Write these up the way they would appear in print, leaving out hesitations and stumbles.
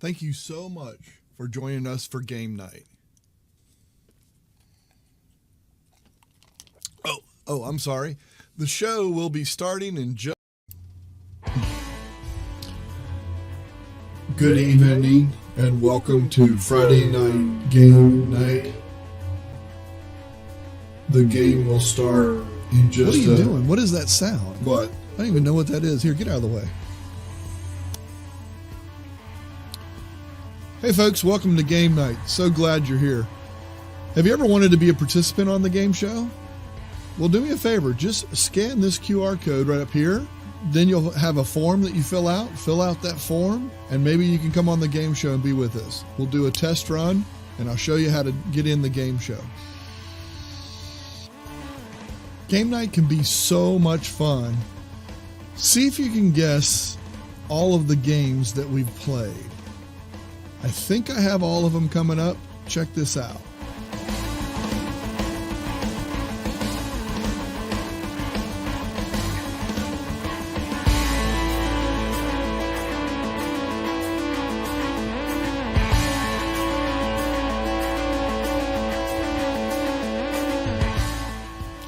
Thank you so much for joining us for game night. Oh, I'm sorry. The show will be starting in just... Good evening and welcome to Friday night game night. The game will start in just... What are you doing? What is that sound? What? I don't even know what that is. Here, get out of the way. Hey folks, welcome to game night. So glad you're here. Have you ever wanted to be a participant on the game show? Well, do me a favor. Just scan this QR code right up here. Then you'll have a form that you fill out. Fill out that form, and maybe you can come on the game show and be with us. We'll do a test run, and I'll show you how to get in the game show. Game night can be so much fun. See if you can guess all of the games that we've played. I think I have all of them coming up. Check this out.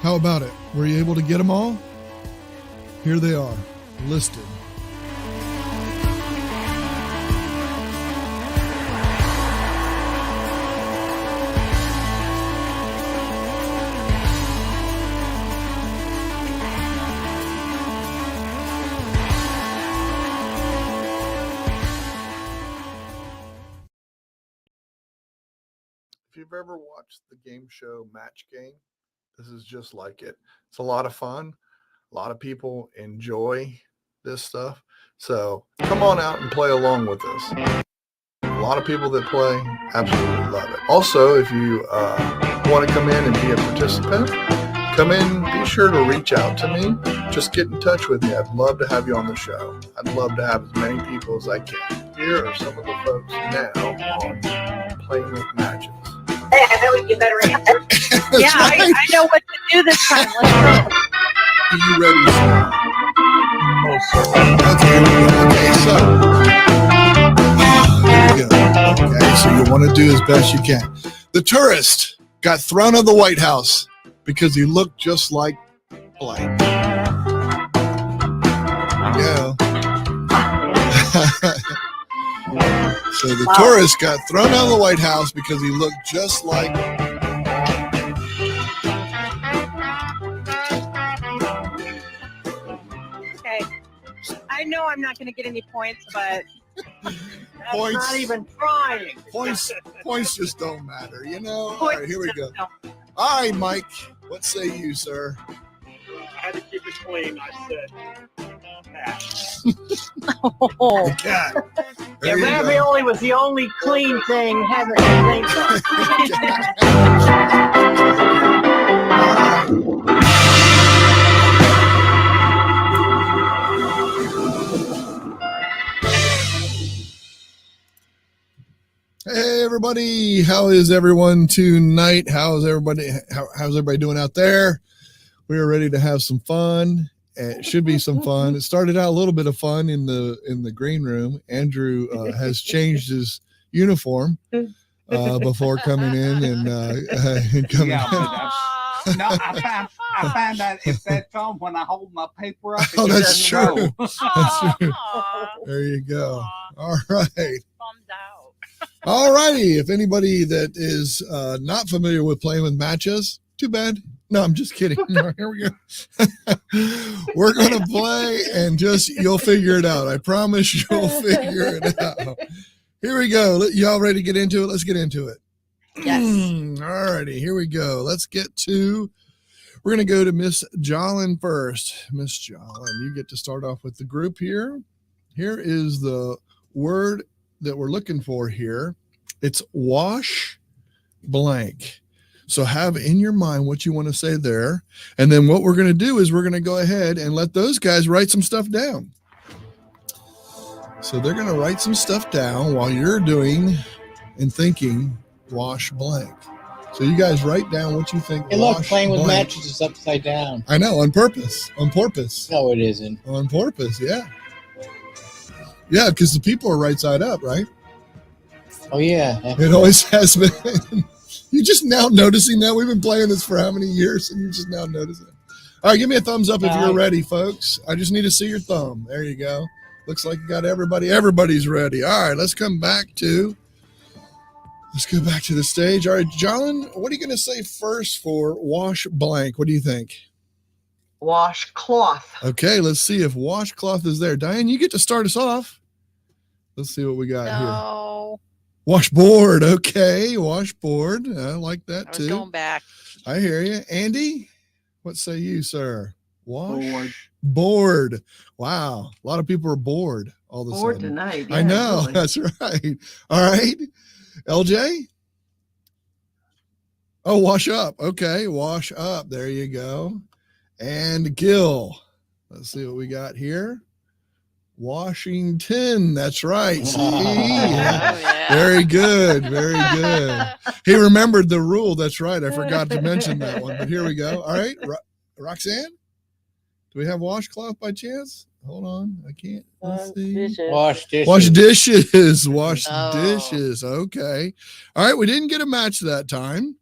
How about it? Were you able to get them all? Here they are, listed. If you've ever watched the game show Match Game, this is just like it. It's a lot of fun. A lot of people enjoy this stuff. So come on out and play along with us. A lot of people that play absolutely love it. Also, if you want to come in and be a participant, come in, be sure to reach out to me. Just get in touch with me. I'd love to have you on the show. I'd love to have as many people as I can. Here are some of the folks now on Playing with Matches. Hey, I know you better answer. Yeah, right. I know what to do this time. Let's go. Are you ready, sir? Oh, sir. Okay, here we go. Okay, so you want to do as best you can. The tourist got thrown out of the White House because he looked just like blank. Yeah. So the tourist got thrown out of the White House because he looked just like... Okay. I know I'm not going to get any points, but Points, not even trying. Points just don't matter, you know? Points. All right, here we go. All right, Mike, what say you, sir? I had to keep it clean. I said pass. Oh. The cat. Yeah, There you go. ravioli was the only clean thing having anything. Hey everybody, how is everyone tonight? How's everybody doing out there? We are ready to have some fun. It should be some fun. It started out a little bit of fun in the green room. Andrew has changed his uniform before coming in and coming in. No, I found out it said on when I hold my paper up. Oh, that's true. Roll. That's true. There you go. All right. Bummed out. All righty. If anybody that is not familiar with Playing with Matches, too bad. No, I'm just kidding. No, here we go. We're going to play and you'll figure it out. I promise you'll figure it out. Here we go. Y'all ready to get into it? Let's get into it. Yes. All righty. Here we go. We're going to go to Miss Jolin first. Miss Jolin, you get to start off with the group here. Here is the word that we're looking for here. It's wash blank. So have in your mind what you want to say there. And then what we're going to do is we're going to go ahead and let those guys write some stuff down. So they're going to write some stuff down while you're doing and thinking wash blank. So you guys write down what you think. Hey, look, Playing with Matches is upside down. I know, on purpose. On purpose. No, it isn't. On purpose, yeah. Yeah, because the people are right side up, right? Oh, yeah. It always has been. You just now noticing that? We've been playing this for how many years, and you're just now noticing it. All right, give me a thumbs up if you're ready, folks. I just need to see your thumb. There you go. Looks like you got everybody. Everybody's ready. All right, let's go back to the stage. All right, John, what are you going to say first for wash blank? What do you think? Washcloth. Okay, let's see if washcloth is there. Diane, you get to start us off. Let's see what we got here. No. Washboard. Okay, washboard. I like that I was too. going back. I hear you. Andy, what say you, sir? Bored. Wow. A lot of people are bored all of a Bored sudden. tonight. I know. Really. That's right. All right. LJ? Oh, wash up. Okay. Wash up. There you go. And Gil. Let's see what we got here. Washington. That's right. See? Yeah. Oh, yeah. Very good. Very good. He remembered the rule. That's right. I forgot to mention that one, but here we go. All right. Roxanne, do we have washcloth by chance? Hold on. I can't. Let's see. Wash dishes. Wash dishes. Wash Oh. dishes. Okay. All right. We didn't get a match that time.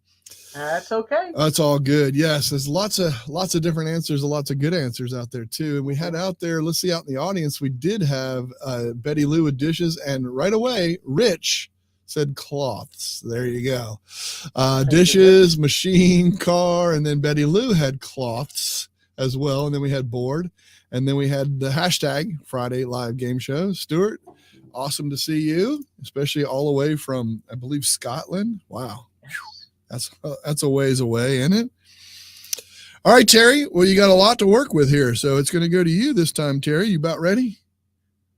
That's okay. That's all good. Yes, there's lots of different answers, lots of good answers out there too. And we had out there, let's see, out in the audience, we did have Betty Lou with dishes, and right away, Rich said cloths. There you go. Dishes, machine, car, and then Betty Lou had cloths as well. And then we had board, and then we had the hashtag Friday Live Game Show. Stuart, awesome to see you, especially all the way from, I believe, Scotland. Wow. That's a ways away, isn't it? All right, Terry. Well, you got a lot to work with here, so it's going to go to you this time, Terry. You about ready?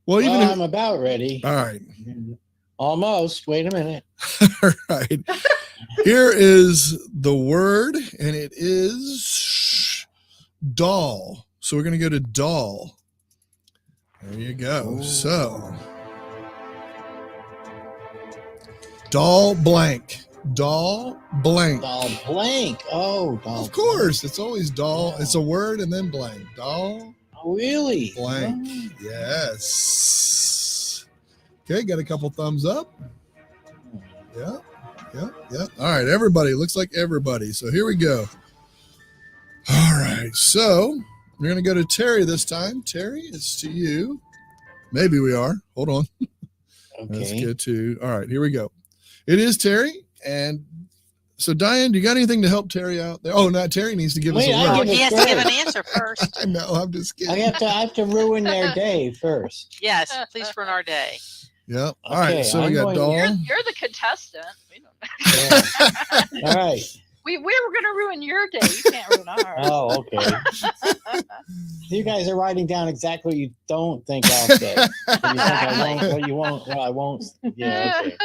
Well, I'm about ready. All right. Almost. Wait a minute. All right. Here is the word, and it is doll. So we're going to go to doll. There you go. So doll blank. Doll blank. Doll blank. Oh, doll. Of course, it's always doll. It's a word and then blank. Doll Oh, really? blank. Oh. Yes. Okay, got a couple thumbs up. Yeah. All right, everybody. Looks like everybody. So here we go. All right. So we're going to go to Terry this time. Terry, it's to you. Maybe we are. Hold on. Let's Okay. get to. All right, here we go. It is Terry. And so, Diane, do you got anything to help Terry out there? Oh, no, Terry needs to give us Wait, a I word. give He has to give an answer first. I know, I'm just kidding. I have to ruin their day first. Yes, please ruin our day. Yep. All right, Okay, so we I'm got going- doll. You're the contestant. We don't Yeah. All right. we were going to ruin your day. You can't ruin ours. Oh, okay. You guys are writing down exactly what you don't think I'll say. What you think I won't, what you won't, well, I won't. Yeah, okay.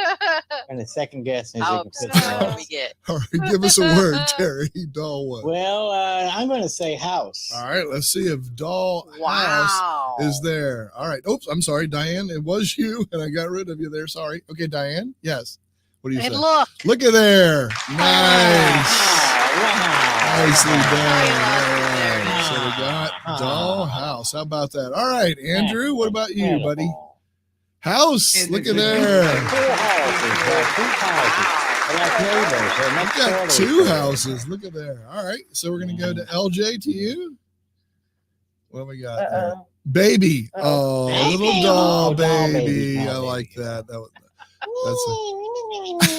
And the second guess is Oh, you so can put what some do we get? All right, give us a word, Terry. Doll what? Well, I'm going to say house. All right, let's see if doll house Wow. is there. All right. Oops, I'm sorry, Diane. It was you, and I got rid of you there. Sorry. Okay, Diane. Yes. What do you And say? look. Look at there. Nice. Wow. Nicely done. There All it right. is. So we got doll house. How about that? All right, Andrew. What about you, buddy? House. Look at there. Two houses. They're like neighbors. They're I've next got door to two each other. houses. Look at there. All right. So we're going to go to LJ, to you. What we got there? Baby. Oh, Baby. little doll Oh, doll baby. baby, doll I like baby. that.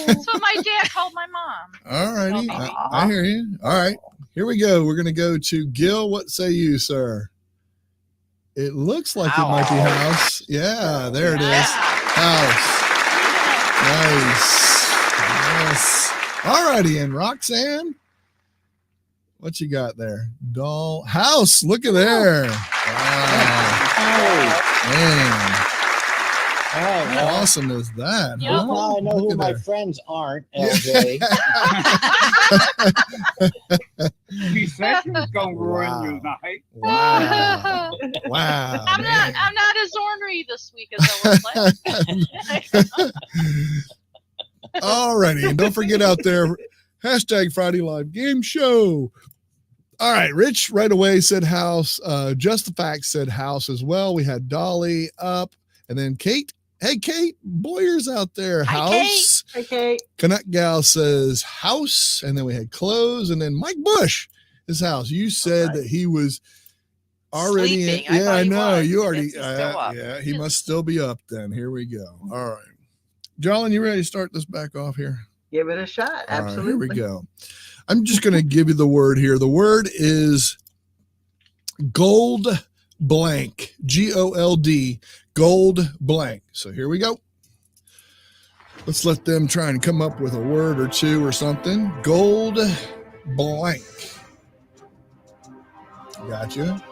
That's what my dad called my mom. All righty. Oh, I hear you. All right. Here we go. We're going to go to Gil. What say you, sir? It looks like it might be house. Yeah, there it is. House. Nice. Yes. All righty. And Roxanne, what you got there? Doll house. Look at there. Wow. Man. All right. How Well, awesome is that? Yep. Huh? now I know Look who at my there. friends aren't, LJ. She said she was going to ruin Wow. you tonight. Wow. Wow. I'm man. not as ornery this week as I was last. All righty. And don't forget out there, hashtag Friday Live Game Show. All right. Rich right away said house. Just the Fact said house as well. We had Dolly up, and then Kate Hey, Kate Boyer's out there. Hi, House. Okay. Canuck Gal says house. And then we had clothes. And then Mike Bush, his house. You said Okay. that he was already Sleeping. in. I Yeah, thought I he know. was. You I already. guess he's still up. Yeah, he must still be up then. Here we go. All right. Jolyn, you ready to start this back off here? Give it a shot. All right, Absolutely. here we go. I'm just going to give you the word here. The word is gold blank. G-O-L-D. Gold blank. So here we go. Let's let them try and come up with a word or two or something. Gold blank. Gotcha.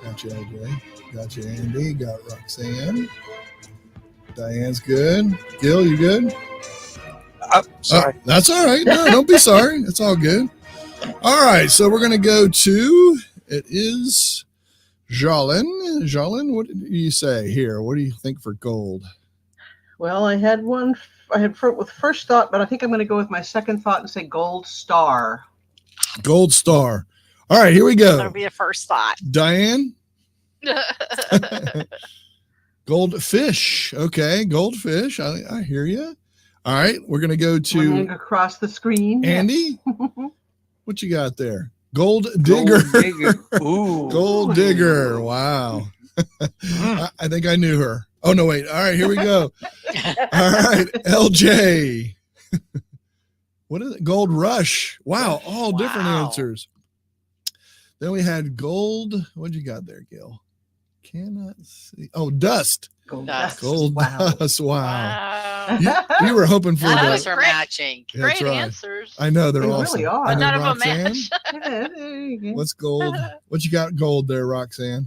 Gotcha, AJ. Gotcha, Andy. Got Roxanne. Diane's good. Gil, you good? Sorry. That's all right. No, don't be sorry. It's all good. All right. So we're going to go to, it is Jolyn. Jolyn, what did you say here? What do you think for gold? Well, I had with first thought, but I think I'm going to go with my second thought and say gold star. Gold star. All right. Here we That'll go. be a first thought. Diane? Goldfish. Okay. Goldfish. I hear you. All right. We're going to go Running to across the screen. Andy. What you got there? Gold digger. Gold digger. Ooh. Gold digger. Wow. I think I knew her. Oh, no, wait. All right, here we go. All right, LJ. What is it? Gold rush. Wow, all different Wow. answers. Then we had gold. What you got there, Gil? Cannot see. Oh, dust. Gold Dust. Gold Wow. dust. Wow. Wow. You were hoping for None of the. us are matching. That's Great right. answers. I know they're They awesome. really are. And then None of them Roxanne, match. Yeah, there you go. what's gold? What you got gold there, Roxanne?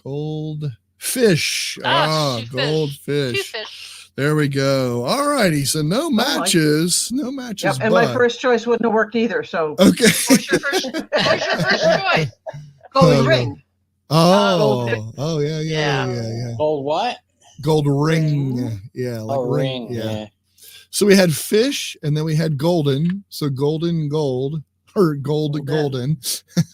Gold fish. Ah, Ah, shoe gold Two fish. fish. There we go. All righty. So no matches. No matches. Yep, and my but- first choice wouldn't have worked either. So Okay. What's your first choice? gold Oh, ring. Oh, oh yeah, yeah, Yeah. yeah. Gold what? Gold ring. Yeah, like Oh, ring. ring. Yeah. Yeah. So we had fish and then we had golden. So golden gold or gold Golden. golden.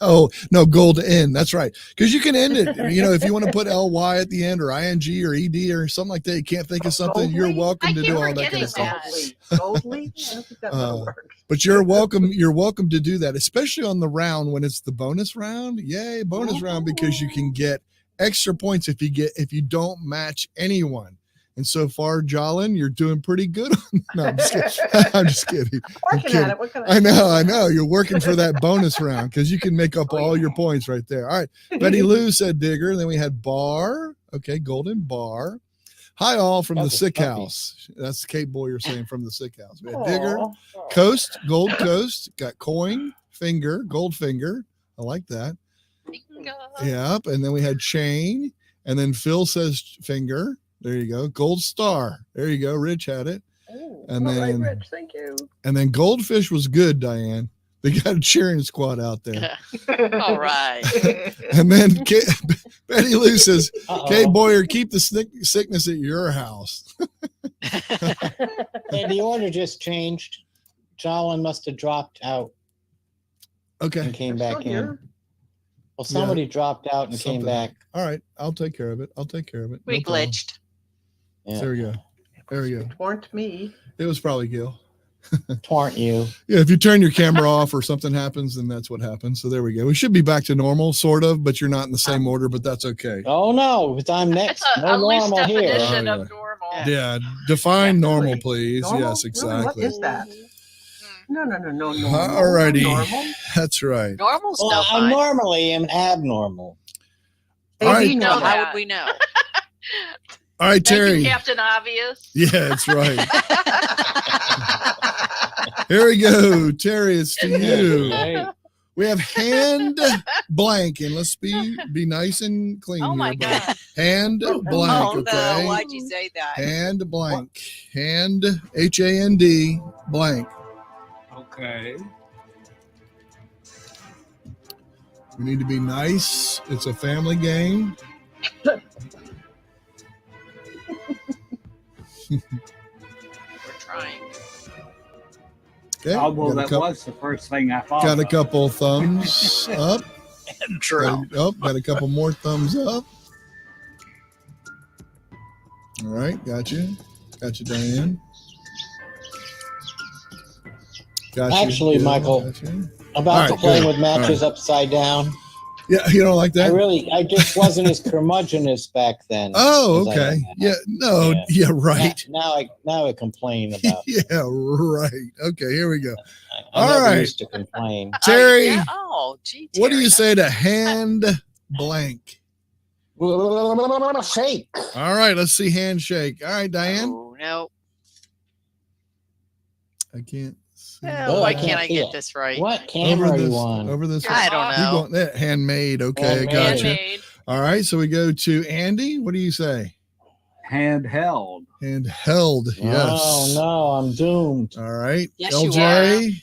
Oh, no, golden. That's right. Because you can end it. You know, if you want to put ly at the end or ing or ed or something like that, you can't think of something. You're Goldly? welcome I to keep do all that kind forgetting of stuff. that. Goldly. I don't think that would have worked. But you're welcome. You're welcome to do that, especially on the round when it's the bonus round. Yay, bonus round, because you can get extra points if you don't match anyone. And so far, Jolyn, you're doing pretty good. No, I'm just kidding. I'm just kidding. Working at it. What can I know. You're working for that bonus round because you can make up all your points right there. All right. Betty Lou said digger. Then we had bar. Okay, golden bar. Hi, all from the That's a sick puppy. house. That's Kate Boyer saying from the sick house. We had digger. Aw. Coast, gold coast, got coin, finger, gold finger. I like that. Bingo. Yep. And then we had chain. And then Phil says finger. There you go. Gold star. There you go. Rich had it. Ooh, And all right, then- Rich, thank you. And then goldfish was good, Diane. They got a cheering squad out there. All right. And then Betty Lou says, Uh-oh. Kate Boyer, keep the sickness at your house. And the order just changed. Jolyn must have dropped out and Okay. came Still back in. here. Well, somebody dropped out and came Something. back. All right. I'll take care of it. We No problem. glitched. Yeah. There we go. There we go. It weren't me. It was probably Gil. Twarn't you? Yeah, if you turn your camera off or something happens, then that's what happens. So there we go. We should be back to normal, sort of, but you're not in the same order, but that's okay. Oh no, because I'm next. It's No a loose normal here. definition Oh, of yeah. normal. Yeah, define normal, Definitely. please. Normal? Yes, Really? exactly. What is that? No. All righty. Normal? That's right. Normal's Well, no I fun. normally am abnormal. All right. Maybe No, normal. how would we know? All right, Thank you, Terry. Captain Obvious. Yeah, that's right. Here we go. Terry, it's to you. Right. We have hand blank, and let's be nice and clean Oh my here. But God. hand Oh, blank, Oh okay? no, why'd you say that? Hand blank. Hand, H-A-N-D, blank. Okay. We need to be nice. It's a family game. We're trying. Okay. Oh, well, got, a that couple, was the first thing I thought. got a of. couple thumbs up. True. Got a couple more thumbs up. All right, got you. Got you, Diane. Got you. Actually, Gil, Michael, got you. about All to right, play good. with matches All upside down. Yeah, you don't like that? I just wasn't as curmudgeonous back then. Oh, as I am okay. now. Yeah, no, yeah, right. Now I complain about. Yeah, right. Okay, here we go. I All never right. used to complain. Terry, Yeah. Oh, gee, Terry. what do you say to hand blank? Shake. All right, let's see handshake. All right, Diane. Oh, no. I can't see. Oh, I why can't can't I see get it. this right? What camera are you on? Over this I one. don't You know. going that handmade? Okay, Handmade. gotcha. Handmade. All right, so we go to Andy. What do you say? Handheld. Handheld. Yes. Oh no, I'm doomed. All right. Yes, you LJ.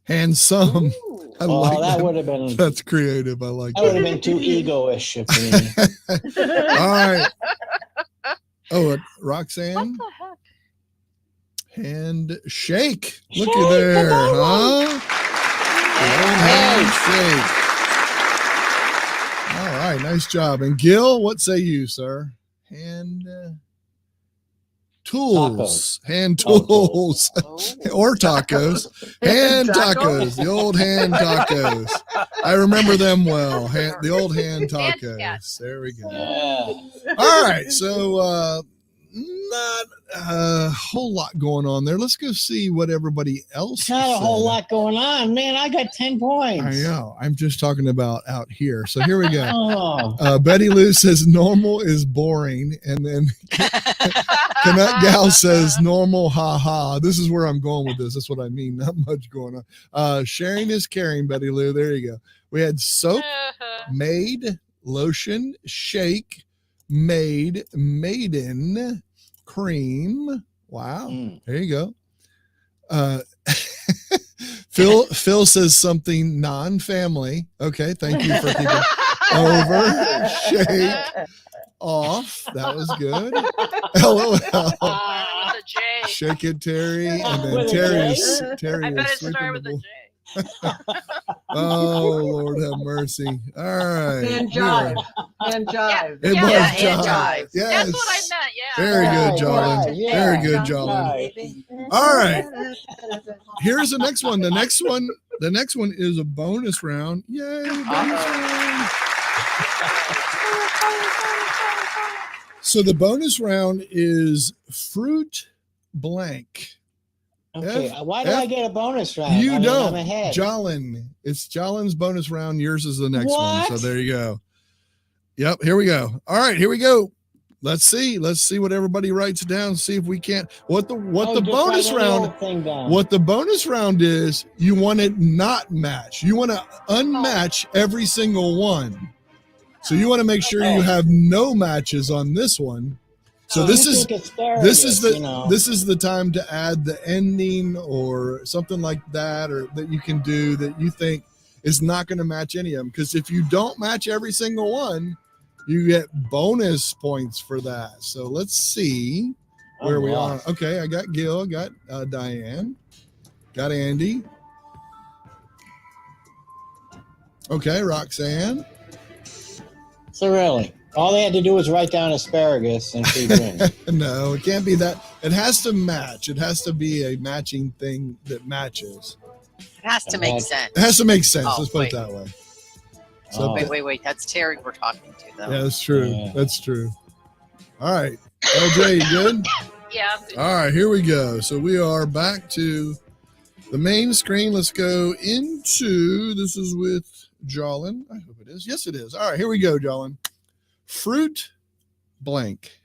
Handsome. Ooh. I Oh, like that that. would have been That's creative. I like that would that. have been too egoish of me. All right. Oh, What Roxanne. the heck? Handshake. Shake, Looky there, come on. huh? Handshake. All right, nice job. And Gil, what say you, sir? Hand tools. Hand tools. Oh. Or tacos. Hand tacos. The old hand tacos. I remember them well. The old hand Hand tacos. cats. There we go. Yeah. All right, so not a whole lot going on there. Let's go see what everybody else Not a whole said. lot going on, man. I got 10 points. I know. I'm just talking about out here. So here we go. Oh, Betty Lou says normal is boring, and then Canuck Gal says normal, ha ha. This is where I'm going with this. That's what I mean. Not much going on. Sharing is caring, Betty Lou. There you go. We had soap, made, lotion, shake, made, maiden, cream. Wow. There you go. Phil says something non-family. Okay, thank you for keeping over, shake, off. That was good. LOL. With a J. Shake it, Terry, and then With a Terry I bet is it sweeping started the with a bowl. J. Oh, Lord have mercy. All right. And jive. And jive. It Yeah, was yeah, jive. and jive. Yes. That's what I meant, yeah. Very good, Jolin. Right, yeah. Very good, Jolin. All right. Here's the next one. The next one is a bonus round. Yay. Bonus round. So the bonus round is fruit blank. Okay, F- why do F- I get a bonus round? You I mean, don't. I'm ahead. Jolin. It's Jolin's bonus round. Yours is the next one. What? So there you go. Yep. Here we go. All right. Here we go. Let's see what everybody writes down. See if we can't. What the Just bonus write any round. old thing down. What the bonus round is, you want it not match. You want to unmatch every single one. So you want to make sure you have no matches on this one. So Oh, this you is think asparagus, this is the time to add the ending or something like that, or that you can do that you think is not going to match any of them. Because if you don't match every single one, you get bonus points for that. So let's see where we are. Okay, I got Gil, I got Diane, got Andy. Okay, Roxanne. So really, all they had to do was write down asparagus and she'd win. No, it can't be that. It has to match. It has to be a matching thing that matches. It has to make sense. It has to make sense. Oh, Let's put wait. it that way. Oh. Wait. That's Terry we're talking to, though. Yeah, that's true. Yeah. That's true. All right. LJ, you good? Yeah. All right, here we go. So we are back to the main screen. Let's go into, this is with Jolin. I hope it is. Yes, it is. All right, here we go, Jolin. Fruit blank.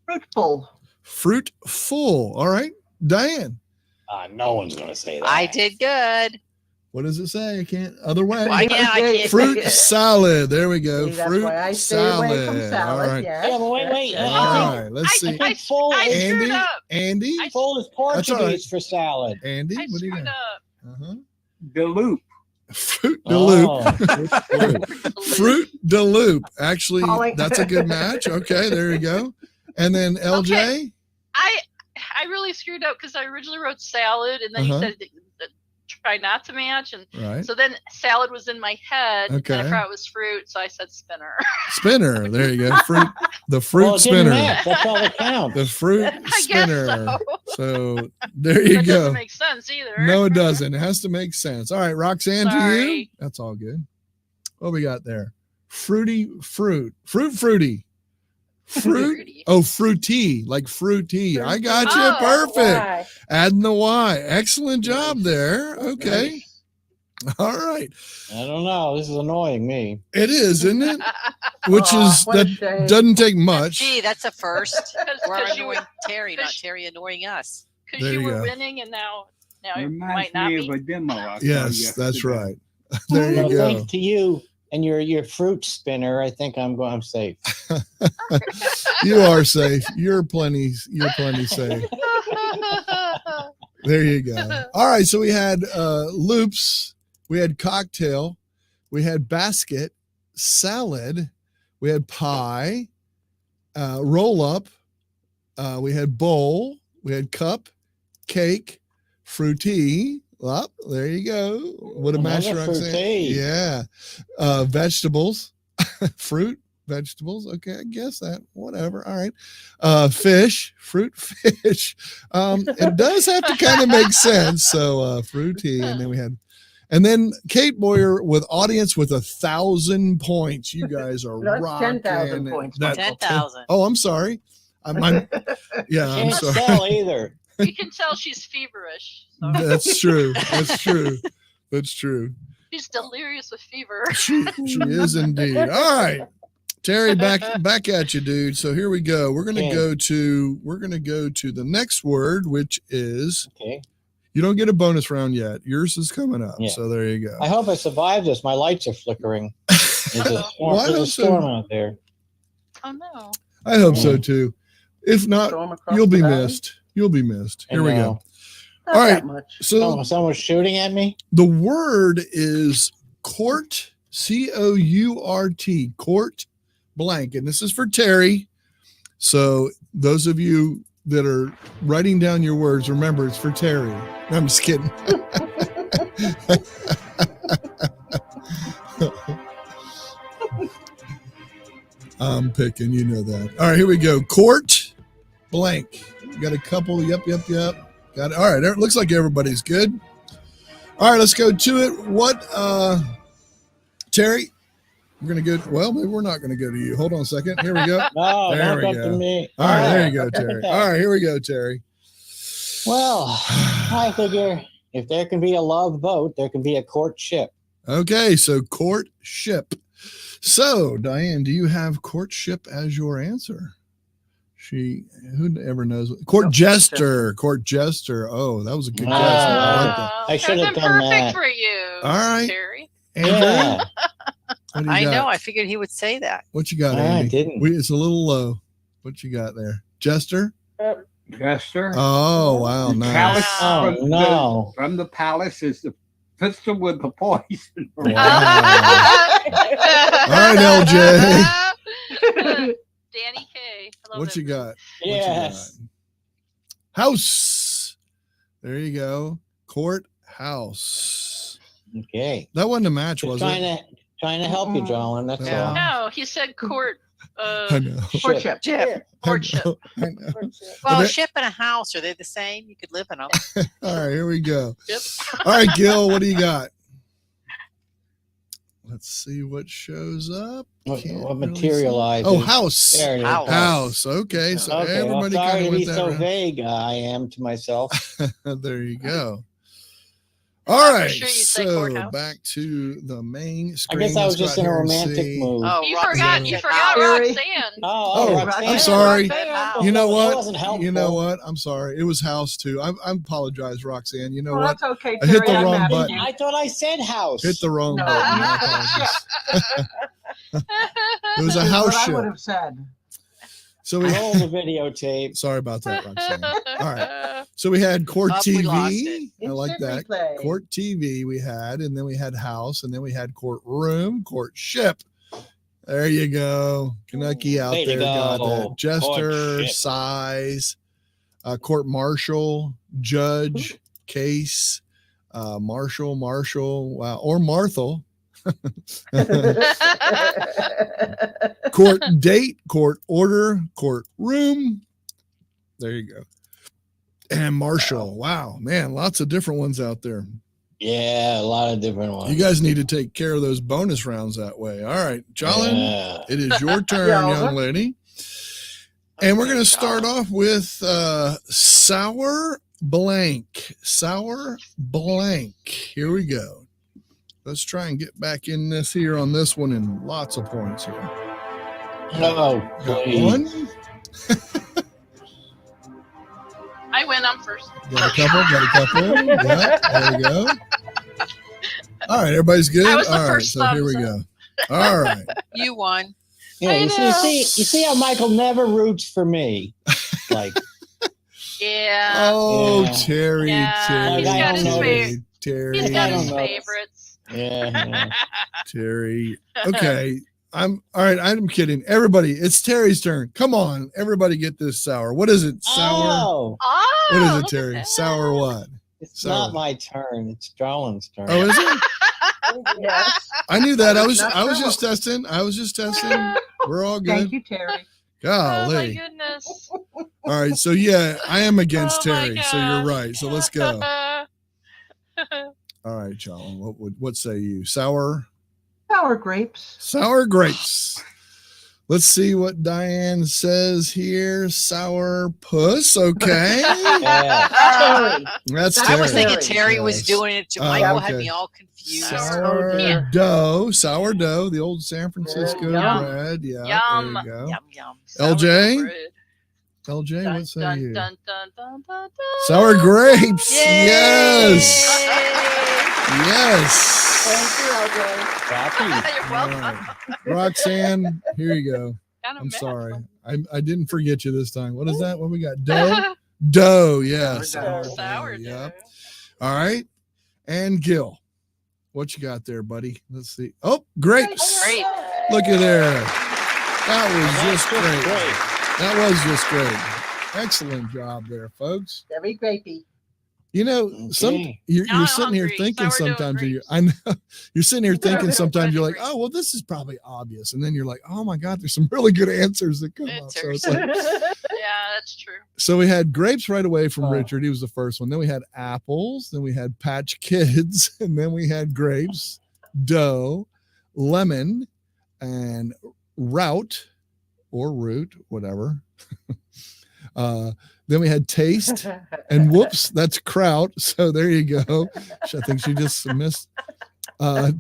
Fruitful. Fruitful. All right. Diane, No one's going to say that. I did good. what does it say? I can't. Other way. I can't. Fruit salad. There we go. See, that's Fruit why I stay salad. away from salad. All right. Yes. Yeah, but wait. All I right. Let's see. think full I is, screwed up. Andy. full is That's all right. Portuguese for salad. Andy, I what do you screwed got? up. Uh-huh. The loop. Fruit de Loop. Oh, Fruit de Loop. Actually, Calling- that's a good match. Okay, there you go. And then LJ. Okay. I really screwed up because I originally wrote salad, and then Uh-huh. you said try not to match. And Right. so then salad was in my head. Okay. And I thought it was fruit, so I said spinner. Spinner. There you go. Fruit. The fruit Well, it didn't spinner. match. That's all that counts. The fruit I guess spinner. so. So there you That go. doesn't make sense either. No, it doesn't. It has to make sense. All right, Roxanne, to you. Sorry. That's all good. What we got there? Fruity fruit. Fruity. Fruit. Fruity. Oh, fruity, like fruity. I got you. Oh, Perfect. Why? Adding the Y. Excellent job there. Okay. All right. I don't know. This is annoying me. It is, isn't it? Which Aw, is what a that shame. doesn't take much. Gee, that's a first. We're 'Cause you annoying were- Terry, not 'cause- Terry annoying us. Because There you you were go. winning, and now it Reminds might not me of be. a demo I saw Yes, that's yesterday. right. There you Well, go. thanks to you and your fruit spinner, I think I'm safe. You are safe. You're plenty safe. There you go. All right. So we had loops, we had cocktail, we had basket, salad, we had pie, roll up, we had bowl, we had cup, cake, fruity. Well, there you go. What a match, Another Roxanne. fruity. Yeah. Vegetables, fruit, vegetables. Okay, I guess that. Whatever. All right. Fish, fruit, fish. It does have to kind of make sense. So fruity, and then we had, and then Kate Boyer with audience with 1,000 points. You guys are That's rocking. 10,000 points. 10,000. Oh, I'm sorry. I'm yeah, I'm Can't sorry. spell either. You can tell she's feverish. So. That's true. That's true. That's true. She's delirious with fever. She is indeed. All right. Terry, back at you, dude. So here we go. We're gonna Okay. go to the next word, which is Okay. you don't get a bonus round yet. Yours is coming up. Yeah. So there you go. I hope I survive this. My lights are flickering. There's a storm, Well, I there's a hope so. storm out there. Oh no. I hope so too. If not, Storm across you'll be the valley? missed. You'll be missed. Here we I go. know. Not All right. that much. So Someone's shooting at me. the word is court, C-O-U-R-T, court blank. And this is for Terry. So those of you that are writing down your words, remember it's for Terry. No, I'm just kidding. I'm picking, you know that. All right, here we go. Court blank. Got a couple. Yep. Got it. All right. It looks like everybody's good. All right, let's go to it. What, Terry? We're going to go. Well, maybe we're not going to go to you. Hold on a second. Here we go. No, There don't we come go. to me. All right, there you go, look at Terry. that. All right, here we go, Terry. Well, I figure if there can be a love boat, there can be a courtship. Okay, so courtship. So, Diane, do you have courtship as your answer? Who ever knows? Court jester. Court jester. Oh, that was a good guess. I like that. I should have been done perfect that. for you. All right. Terry. Andrew, Yeah. what do you I got? know. I figured he would say that. What you got, I Andy? didn't. It's a little low. What you got there? Jester? Jester. Oh, wow. The Nice. palace Oh, from no. from the palace is the pistol with the poison. Wow. All right, LJ. Danny K. I love What that you movie. got? What you Yes. got? House. There you go. Courthouse. Okay. That wasn't a match, Just was trying it? to help you, John. That's No. all. No, he said court. I know. Courtship. Chip. Courtship. I know. Well, But a ship and a house, are they the same? You could live in them. All right, here we go. Yep. All right, Gil, what do you got? Let's see what shows up. What Can't really see. materializes? Oh, house. There it is. House. Okay, so Okay, well, everybody sorry kind to of be went that so round. vague. I am to myself. There you go. All right, sure you'd say so courthouse. back to the main I screen. guess I was Let's just go in a out here and romantic see. mood. Oh, You Roxanne forgot. You said forgot house. Terry. Roxanne. Oh, Roxanne. I'm sorry. House. You know That what? wasn't helpful. You know what? I'm sorry. It was house too. I apologize, Roxanne. You know Well, what? that's okay, I hit Terry. the I'm wrong mad at button. you. I thought I said house. Hit the wrong No. button. I apologize. It was a This is house what I would show. have said. So we Roll the videotape. sorry about that, Roxanne. All right. So we had Court Oh, we lost TV. I like Instant that. replay. Court TV we had, and then we had house, and then we had courtroom, courtship. There you go. Canucky out Way to there got go. that. Jester, Courtship. size, court martial, judge, case, Marshall, wow, or Marthel. Court date, court order, court room. There you go. And Marshall. Wow, man, lots of different ones out there. Yeah, a lot of different ones. You guys need to take care of those bonus rounds that way. All right, Jolyn, Yeah. it is your turn, young lady. And we're going to start off with sour blank. Sour blank. Here we go. Let's try and get back in this here on this one and lots of points here. Oh, Got one. I win. I'm first. Got a couple. Yeah, there we go. All right, everybody's good. I was the All right, first so here we thumbs go. All right. You won. Yeah, I you know. see how Michael never roots for me. Like, Yeah. Oh, Yeah. Terry, Yeah, Terry, he's got his Terry, Terry, He's got I his don't know. favorites. yeah. Terry. Okay. I'm all right. I'm kidding. Everybody, it's Terry's turn. Come on. Everybody get this sour. What is it? Sour. Oh, Oh, What is it, look at Terry? that. Sour what? it's Sour. not my turn. It's Jolin's turn. Oh, is it? Yes. I knew that. I was Not just testing. We're all good. Thank you, Terry. Oh my Golly. goodness. All right. So yeah, I am against Oh my Terry. So you're gosh. right. So let's go. All right, Jolyn. What say you? Sour Sour grapes. Sour grapes. Let's see what Diane says here. Sour puss. Okay. Yeah. Terry. That's I was Terry. thinking Terry was Yes. doing it to Oh, Michael. Had okay. me all confused. Sourdough, the old San Francisco Yum. bread. Yeah, Yum. there you go. Yum yum. LJ? Bread. LJ, Dun, what say dun, you? dun, dun, dun, dun, dun. Sour grapes. Yay! Yes. Yes. Copy. You're welcome. All right. Roxanne, here you go. Kinda I'm mad. sorry. I didn't forget you this time. What is that? What we got? Dough. Yeah. Sourdough. Yep. All right. And Gil, what you got there, buddy? Let's see. Oh, grapes. Great. Look at there. That was just great. Great. That was just great. Excellent job there, folks. Very grapey. You know, Okay. you're Now I'm sitting here hungry. thinking Sourdough sometimes grapes. I know you're sitting here thinking sometimes you're like, Grapes. oh well, this is probably obvious, and then you're like, oh my god, there's some really good answers that come up. So it's like, Yeah, that's true. so we had grapes right away from Oh. Richard. He was the first one. Then we had apples. Then we had Patch Kids, and then we had grapes, dough, lemon, and root or root, whatever. Then we had taste, and whoops, that's kraut. So there you go. I think she just missed.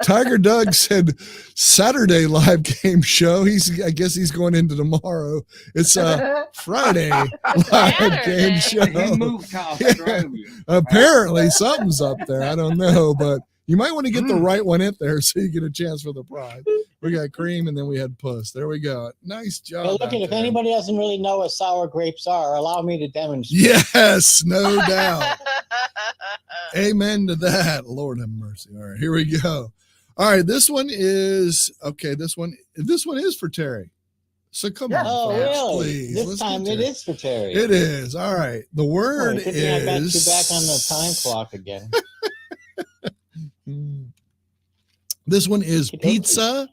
Tiger Doug said Saturday live game show. I guess he's going into tomorrow. It's Friday live game show. He moved to Australia. Apparently something's up there. I don't know, but you might want to get the right one in there so you get a chance for the prize. We got cream and then we had puss. There we go. Nice job. Hey, look out at if there. anybody doesn't really know what sour grapes are, allow me to demonstrate. Yes, no doubt. Amen to that. Lord have mercy. All right, here we go. All right, this one is okay. This one is for Terry. So come on, Oh, folks, really? please. This Let's time get it Terry. is for Terry. It is. All right. The word Boy, good thing I got you is back on the time clock again. This one is Okey-dokey.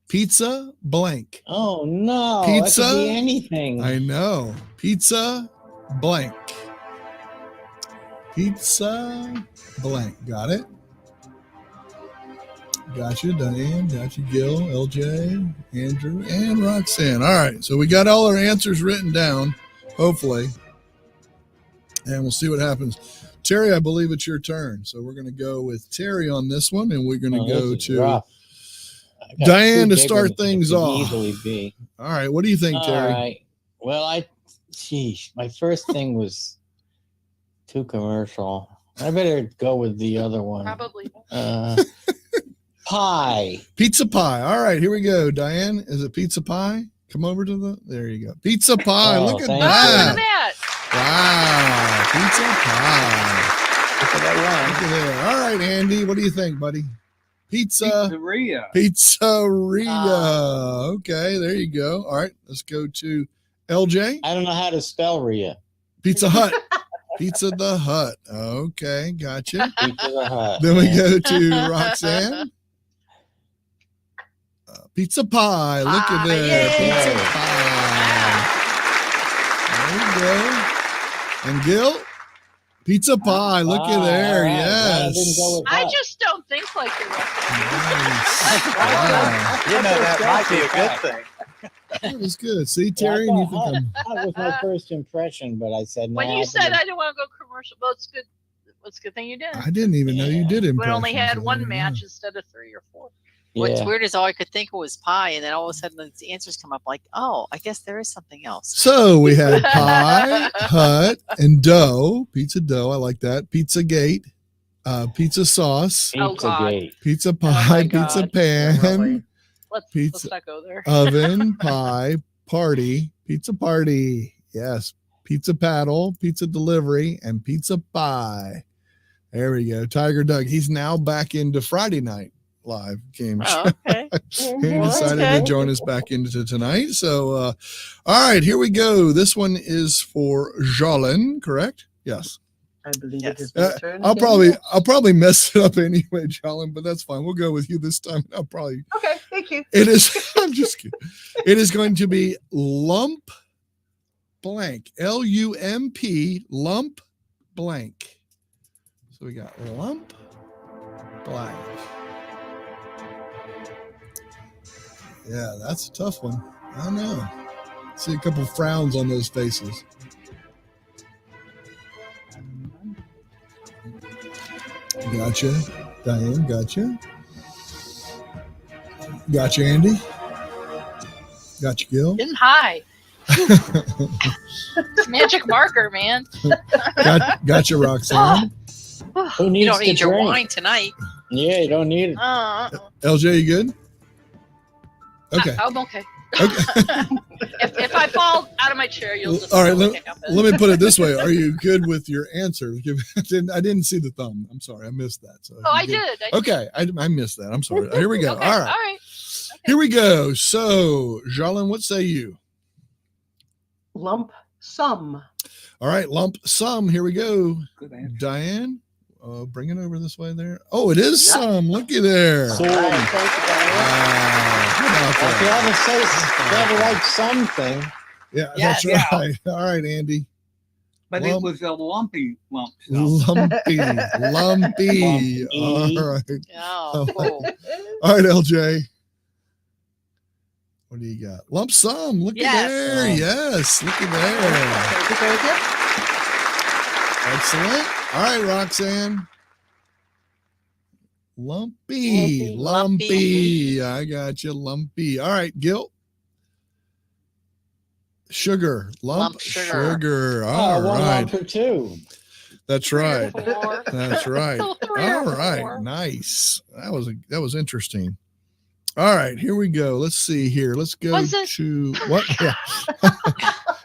pizza blank. Oh no! Pizza? That could be anything. I know. Pizza blank. Pizza blank. Got it? Gotcha, Diane. Gotcha, Gil, LJ, Andrew, and Roxanne. All right. So we got all our answers written down, hopefully. And we'll see what happens. Terry, I believe it's your turn. So we're going to go with Terry on this one, and we're going to Oh, go this is to rough. I got Diane two to big start ones that things could off. Easily be. All right. What do you think, Terry? All right. Well, sheesh, my first thing was too commercial. I better go with the other one. Probably. Pie. Pizza pie. All right, here we go. Diane, is it pizza pie? Come over to the. There you go. Pizza pie. Oh, Look at thank Oh, look that. at that. Wow. Pizza pie. Look at that Look at that. All right, Andy. What do you think, buddy? Pizza. Pizzeria. Pizzeria. Okay, there you go. All right, let's go to LJ. I don't know how to spell Rhea. Pizza Hut. Pizza the Hut. Okay, gotcha. Pizza the Hut. Then we go to Roxanne. Pizza pie. Look at Pie, there. yay. Pizza pie. There you go. And Gil, pizza pie. Look at there. All right. Glad I Yes. didn't go with I hut. just don't think like the rest Nice. Wow. You know, that might be a good thing. That was good. See, Yeah, I Terry, and you thought think I'm hut was my first impression, but I said no. when you said I didn't want to go commercial. Well, it's good. It's a good thing you did. I didn't even know you did We impressions. only had I one didn't know. match instead of 3 or 4. What's Yeah. weird is all I could think of was pie, and then all of a sudden the answers come up like, oh, I guess there is something else. So we had pie, hut, and dough. Pizza dough. I like that. Pizza gate, pizza sauce, Oh, Pizza God. Gate. pizza Oh, pie, my pizza God. pan, Really? Let's Pizza. not go there. oven, pie, party, pizza party. Yes. Pizza paddle, pizza delivery, and pizza pie. There we go. Tiger Doug. He's now back into Friday night live game show. Oh, okay. He Well, that's decided to good. join us back into tonight. So, all right, here we go. This one is for Jolin, correct? Yes. I believe Yes. it is my turn. I'll again. probably mess it up anyway, Jolin, but that's fine. We'll go with you this time. I'll probably. Okay, thank you. It is. I'm just kidding. It is going to be lump blank. LUMP lump blank. So we got lump blank. Yeah, that's a tough one. I know. See a couple frowns on those faces. Gotcha. Diane, gotcha. Gotcha, Andy. Gotcha, Gil. Getting high. Magic marker, man. Gotcha, Roxanne. Who You needs don't to need your drink? wine tonight. Yeah, you don't need it. LJ, you good? Okay. I'm okay. Okay. If I fall out of my chair, you'll just All right. know Let, what happened. let me put it this way. Are you good with your answers? I didn't see the thumb. I'm sorry. I missed that. So Oh, I you good? did. Okay. I missed that. I'm sorry. Here we go. Okay, All right. All right. Here we go. So, Jolin, what say you? Lump sum. All right. Lump sum. Here we go. Good answer. Diane, bring it over this way there. Oh, it is some. Looky there. So, All right, thank you, Diane. How about if you that? haven't said you have to write something. Yeah, Yeah, that's yeah. right. All right, Andy. But Lump. it was a lumpy lump sum. Lumpy. Lumpy. Lumpy. All right. Oh, cool. All right, LJ. What do you got? Lump sum. Look Yes. at there. Yes. Look at there. Thank you. Excellent. All right, Roxanne. Lumpy. Lumpy. Lumpy. I got you. Lumpy. All right, Gil. Sugar. Lump sugar. Sugar. Oh, All one right. lump or two. That's right. 4. That's right. So 3 All or right. 4. Nice. That was interesting. All right, here we go. Let's see here. Let's go Was it? to what? Yeah.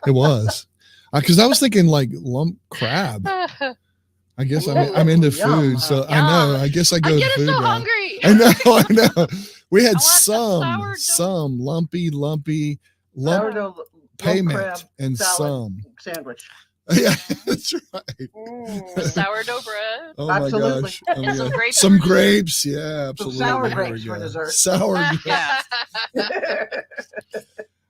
It was. Because I was thinking like lump crab. I guess I'm into Yum. food, so I know. I guess I go I'm to getting food. so route. hungry. I know. We had I want some some, sourdough. lumpy, lump Sourdough lump payment, crab and salad some. sandwich. Yeah, that's right. Sourdough bread. Oh Absolutely. my gosh. Oh, And yeah. some grapes Some for dessert. grapes. Yeah, absolutely. sour There grapes we for go. dessert. Sour grapes. Yeah.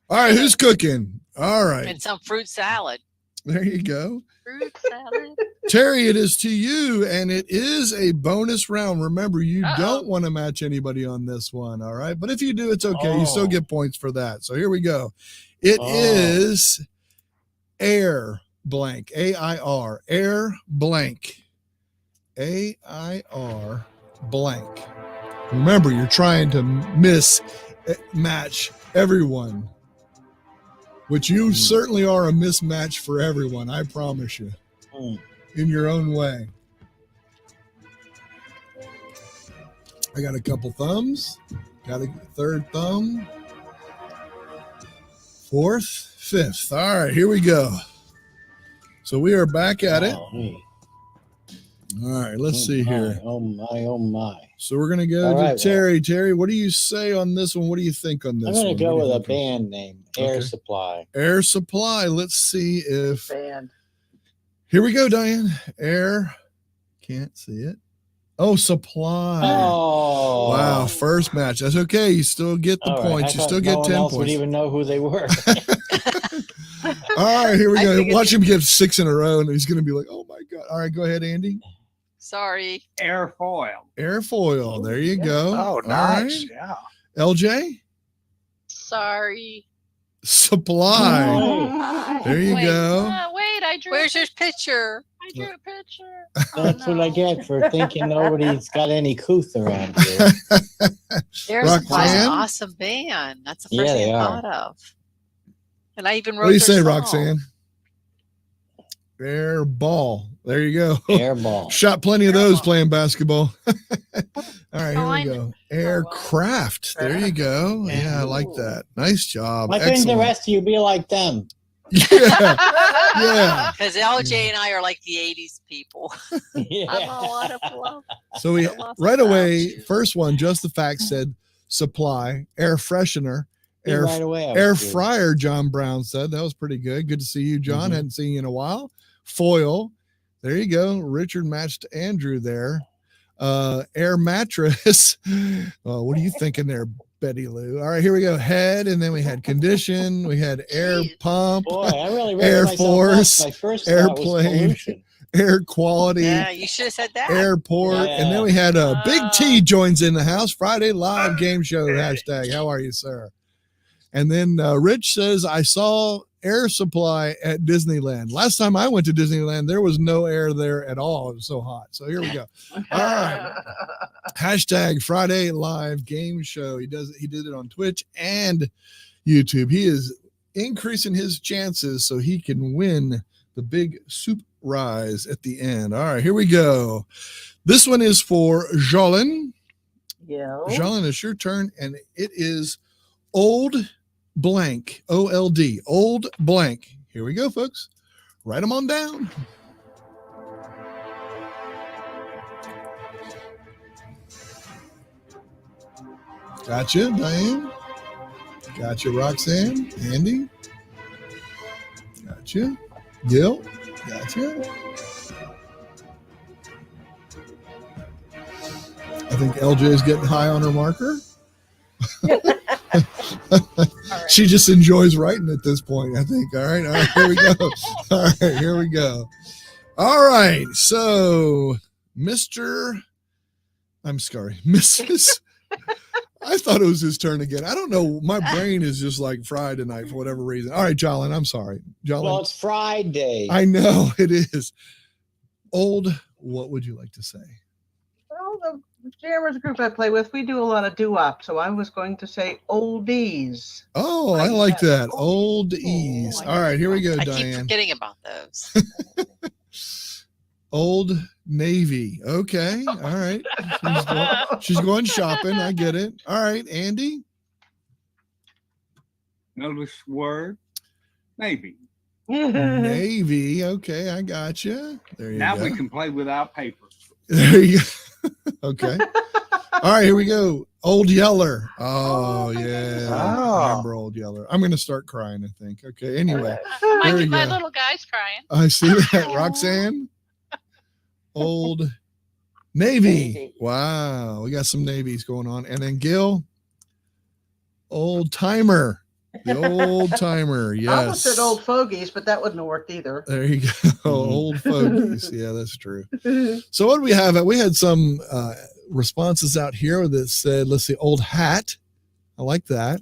All right, who's cooking? All right, And some fruit salad. there you go. Fruit salad. Terry, it is to you, and it is a bonus round. Remember, you Uh-oh. don't want to match anybody on this one, all right? But if you do, it's okay. You still Oh. get points for that. So here we go. It Oh. is air blank, AIR, air blank, AIR blank. Remember, you're trying to match everyone, which you certainly are a mismatch for everyone, I promise you. In your own way. I got a couple thumbs. Got a third thumb. Fourth, fifth. All right, here we go. So we are back at it. Oh, hey. All right, let's Oh see my, here. Oh my, oh my. So we're gonna go All to right, Terry. Terry, what do you say on this one? What do you think on this I'm going one? to go What do with you a think? band name, Air Okay. Supply. Air Supply. Let's see if Band. Here we go, Diane. Air. Can't see it. Oh, supply. Oh. Wow. First match. That's okay. You still get the All right. points. I You thought still no get one 10 else would points. even know who they were. All right, here we I go. figured Watch him get 6 in a row, and he's going to be like, oh, my God. All right, go ahead, Andy. Sorry. Airfoil. Airfoil. There you go. Oh, All nice. right. Yeah. LJ? Sorry. Supply. Oh. There you Wait, go. wait, I drew. Where's your picture? I drew a picture. That's what I get for thinking nobody's got any couth around here. Air Roxanne? Supply is an awesome band. That's the first Yeah, thing they I are. thought of. And I even wrote What do you their say, song. Roxanne? Air ball. There you go. Airball. Shot plenty of those Airball. playing basketball. All right, here we Fine. go. Aircraft. There you go. Yeah, I like that. Nice job. Why couldn't the Excellent. rest of you be like them? Yeah. Yeah. Because LJ and I are like the 80s people. I'm Yeah. a lot of love. So we I love right about away, you. first one, just the fact said supply, air freshener, air Right away. I was air good. fryer, John Brown said. That was pretty good. Good to see you, John. Mhm. Hadn't seen you in a while. Foil. There you go. Richard matched Andrew there. Air mattress. What are you thinking there, Betty Lou? All right, here we go. Head, and then we had condition. We had air Jeez. pump, Boy, I really read Air myself up. Force, My first thought was airplane. pollution. air quality. Yeah, you should have said that. Airport, and then we had Big T joins in the house. Friday live game show hashtag. How are you, sir? And then Rich says, I saw air supply at Disneyland. Last time I went to Disneyland, there was no air there at all. It was so hot. So here we go. All right. Hashtag Friday live game show. He did it on Twitch and YouTube. He is increasing his chances so he can win the big soup rise at the end. All right, here we go. This one is for Jolin. Yeah. Jolin, it's your turn, and it is old blank, OLD, old blank. Here we go, folks. Write them on down. Gotcha, Diane. Gotcha, Roxanne. Andy. Gotcha. Gil. Gotcha. I think LJ is getting high on her marker. She just enjoys writing at this point, I think. All right, here we go. All right, here we go. All right, so Mrs. I thought it was his turn again. I don't know. My brain is just like fried tonight for whatever reason. All right, Jolin, I'm sorry. Jolin. Well, it's Friday. I know it is. Old, what would you like to say? Well, the jammers group I play with, we do a lot of doo-wop, so I was going to say oldies. Oh, I like that. Old ease. I All right, here we go, I keep Diane. forgetting about those. Old Navy. Okay. All right. She's going shopping. I get it. All right, Andy. Notice word. Maybe. Navy. Okay, I got you. There you Now go. we can play without paper. There you go. Okay. All right, here we go. Old Yeller. Oh, yeah. Oh. I remember Old Yeller. I'm going to start crying, I think. Okay, anyway. My, There you my go. little guy's crying. I see that. Roxanne. Old Navy. Wow. We got some navies going on. And then Gil. Old Timer. The old timer. I almost Yes. said old fogies, but that wouldn't have worked either. There you go. Old fogies. Yeah, that's true. So what do we have? We had some responses out here that said, let's see, old hat. I like that.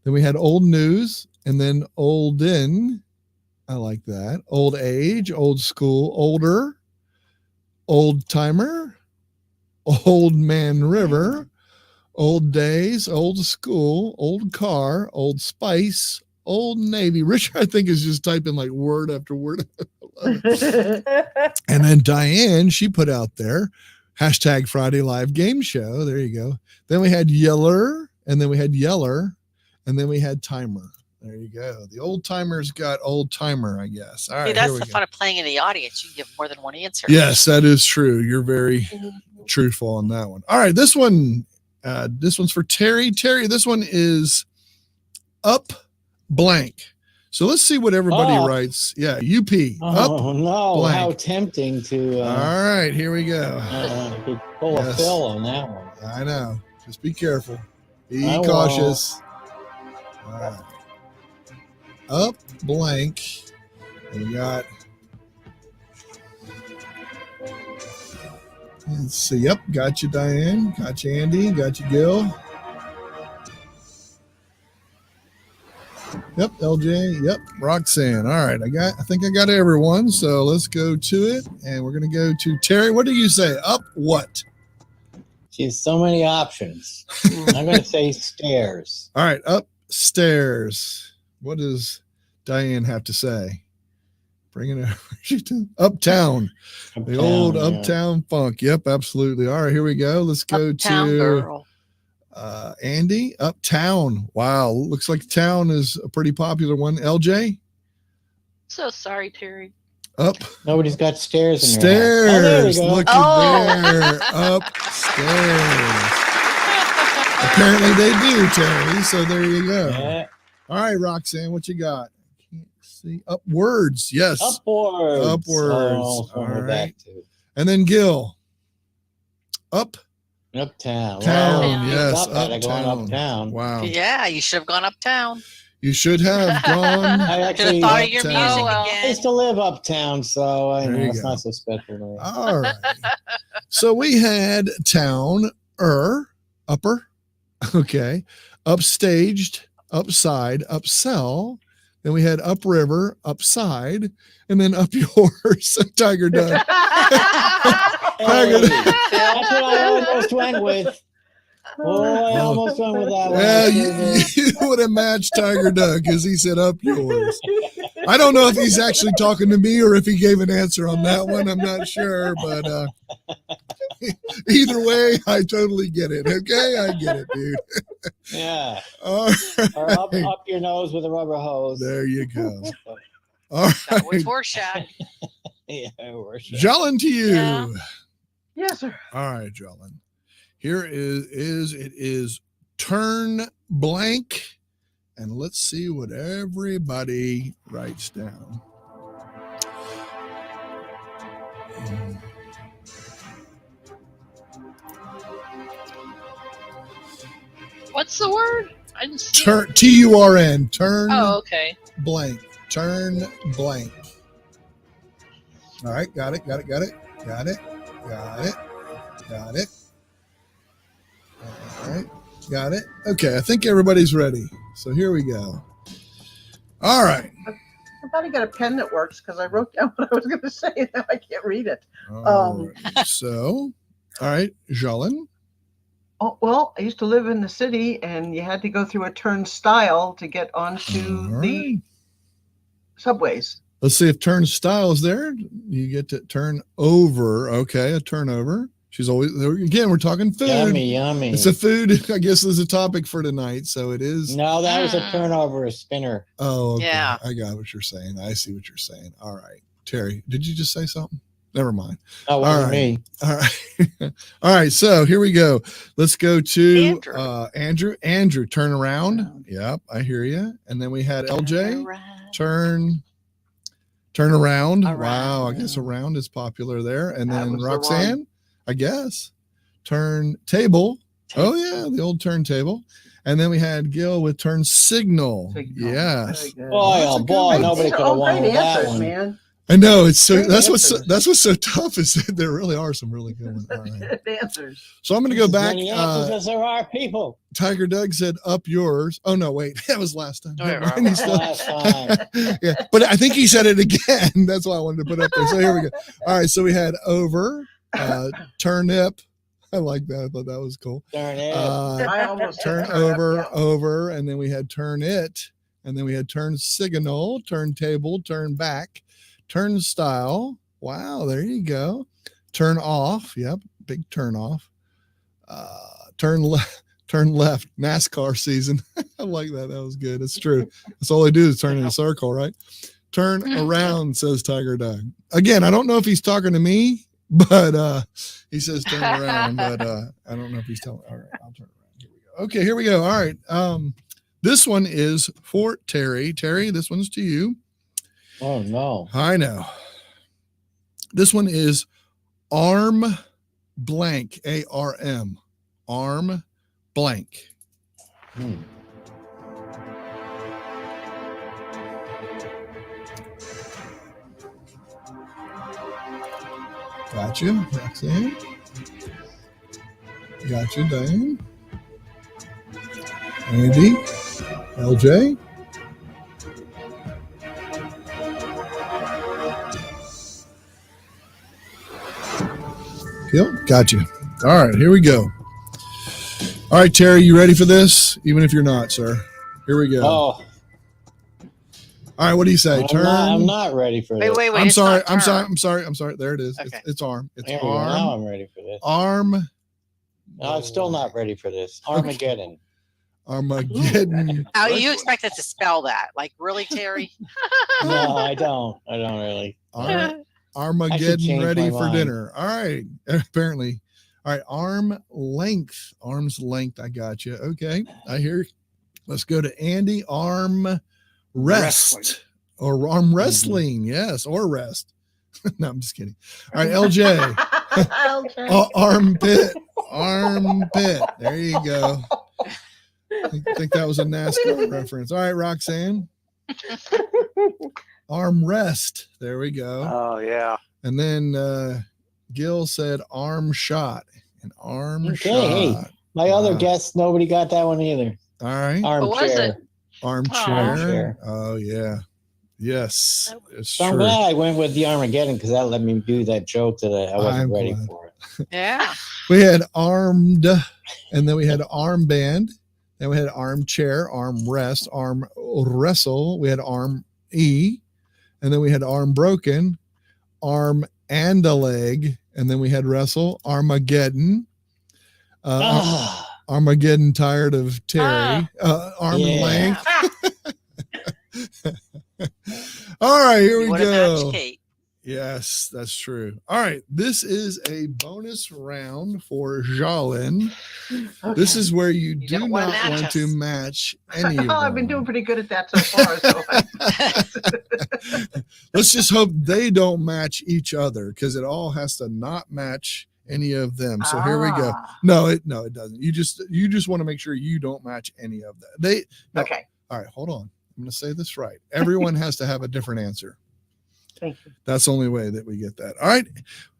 Then we had old news, and then olden. I like that. Old age, old school, older, old timer, old man river, old days, old school, old car, old spice, old navy. Richard, I think, is just typing like word after word. And then Diane, she put out there, hashtag Friday live game show. There you go. Then we had Yeller, and then we had Yeller, and then we had timer. There you go. The old timer's got old timer, I guess. All right. See, that's here we the go. fun of playing in the audience. You can give more than one answer. Yes, that is true. You're very truthful on that one. All right. This one's for Terry. Terry, this one is up blank. So let's see what everybody Oh. writes. Yeah, UP. Oh Up. no! blank. How tempting to All right, here we go. pull Yes. a fill on that one. I know. Just be careful. Be I cautious. All right. Up blank. And we got. Let's see. Yep. Got you, Diane. Got you, Andy. Got you, Gil. Yep. LJ. Yep. Roxanne. All right. I think I got everyone. So let's go to it. And we're going to go to Terry. What do you say? Up what? She has so many options. I'm going to say stairs. All right. Upstairs. What does Diane have to say? Bring it over. Uptown. The old Uptown funk. Yep, absolutely. All right, here we go. Let's go Uptown to girl. Andy. Uptown. Wow, looks like town is a pretty popular one. LJ. So sorry, Terry. Up. Nobody's got stairs in Stairs. their house. Oh, there we go. Look at there. Upstairs. Apparently they do, Terry. So there you go. Yeah. All right, Roxanne, what you got? Can't see. Upwards. Yes. Upwards. Upwards. Oh, All right. right. And then Gil. Up. Uptown. Town. Wow. Yes. Going uptown. Wow. Yeah, you should have gone uptown. You should have gone. I Should have actually thought of your Uptown. music Oh, well. I again. used to live uptown, so I There know you it's go. not so special to me. All right. So we had town, upper, okay, upstaged, upside, upsell. Then we had upriver, upside, and then up yours, Tiger Duck. Hey, that's what I almost went with. Oh, I almost went with that one. Yeah, I sure you did. would have matched Tiger Duck because he said up yours. I don't know if he's actually talking to me or if he gave an answer on that one. I'm not sure, but either way, I totally get it. Okay, I get it, dude. Yeah. All Or right, up your nose with a rubber hose. there you go. All That was right, Rorschach. Yeah, or sure. Jolyn, to you. Yeah. Yes, sir. All right, Jolyn. Here is turn blank, and let's see what everybody writes down. What's the word? I didn't see Turn it. TURN. Turn Oh, okay. blank. Turn blank. All right, got it. Got it. All right, got it. Okay, I think everybody's ready. So here we go. All right. I thought I got a pen that works because I wrote down what I was going to say and now I can't read it. All right. So, all right, Jolyn. Oh, well, I used to live in the city and you had to go through a turnstile to get onto All the right. subways. Let's see if turnstile is there. You get to turn over. Okay, a turnover. She's always, again, we're talking food. Yummy. It's a food, I guess, is a topic for tonight. So it is. No, that was a turnover, a spinner. Oh, okay. Yeah. I got what you're saying. I see what you're saying. All right. Terry, did you just say something? Never mind. Oh, All wasn't right. me. All right. All right. So here we go. Let's go to Andrew. Andrew, turn around. Yep, I hear you. And then we had LJ, turn around. Wow, I guess around is popular there. And That then was the Roxanne, I guess, turn table. Oh yeah, the old turntable. And then we had Gil with turn signal. Yes. Very good. Boy, That's a oh good boy, one. nobody These could are have all won great with that answers, one. man. I know it's so Great that's answers. what's so tough is that there really are some really good ones. All right. Good answers. So I'm going to go As back. many answers as there are people. Tiger Doug said up yours. Oh no, wait, that was last time. Oh, Never yeah, mind. He's still- Last time. yeah, but I think he said it again. That's why I wanted to put up there. So here we go. All right, so we had over, turnip. I like that. I thought that was cool. Darn it. I almost Turn said turn up, over, yeah. over, and then we had turn it, and then we had turn signal, turntable, turn back, turnstile. Wow, there you go. Turn off. Yep, big turn off. Turn left. Turn left. NASCAR season. I like that. That was good. It's true. That's all they do is turn in a circle, right? Turn around, says Tiger Doug. Again, I don't know if he's talking to me, but he says turn around, but I don't know if he's telling. All right, I'll turn around. Here we go. Okay, here we go. All right. This one is for Terry. Terry, this one's to you. Oh no. I know. This one is arm blank, ARM. Arm blank. Gotcha, Roxanne. Gotcha, Diane. Andy. LJ. Gil, gotcha. All right, here we go. All right, Terry, you ready for this? Even if you're not, sir. Here we go. Oh, All right, what do you say? I'm not ready for this. Wait. I'm it's sorry. not I'm turn. sorry. There it is. Okay. It's arm. It's There we go. arm. Now I'm ready for this. Arm. No, I'm still not ready for this. Armageddon. Armageddon. How you expect us to spell that? Like, really, Terry? No, I don't. I don't really. Armageddon change ready my for mind. dinner. All right. Apparently. All right. Arm length. Arm's length. I got you. Okay. I hear. Let's go to Andy. Arm rest. Or arm wrestling. Yes. Or rest. No, I'm just kidding. All right. LJ. Armpit. Armpit. There you go. I think that was a NASCAR reference. All right, Roxanne. Arm rest. There we go. Oh yeah. And then Gil said arm shot. An arm Okay. shot. My other guests, nobody got that one either. All right. What was Armchair. it? Armchair. Armchair. Oh yeah. Yes. It's So I'm true. glad I went with the Armageddon because that let me do that joke that I wasn't I'm ready glad. for it. Yeah. We had armed, and then we had armband. Then we had armchair, arm rest, arm wrestle. We had arm E, and then we had arm broken, arm and a leg, and then we had wrestle, Armageddon. Armageddon tired of Terry. Arm Yeah. length. All right, here we What a go. match, Kate. Yes, that's true. All right, this is a bonus round for Jalin. This is where you do don't not wanna match want us. to match any of Oh, I've been them. doing pretty good at that so far. So Let's just hope they don't match each other because it all has to not match any of them. So here we go. No, it doesn't. You just want to make sure you don't match any of that. Okay. All right, hold on. I'm going to say this right. Everyone has to have a different answer. Thank you. That's the only way that we get that. All right.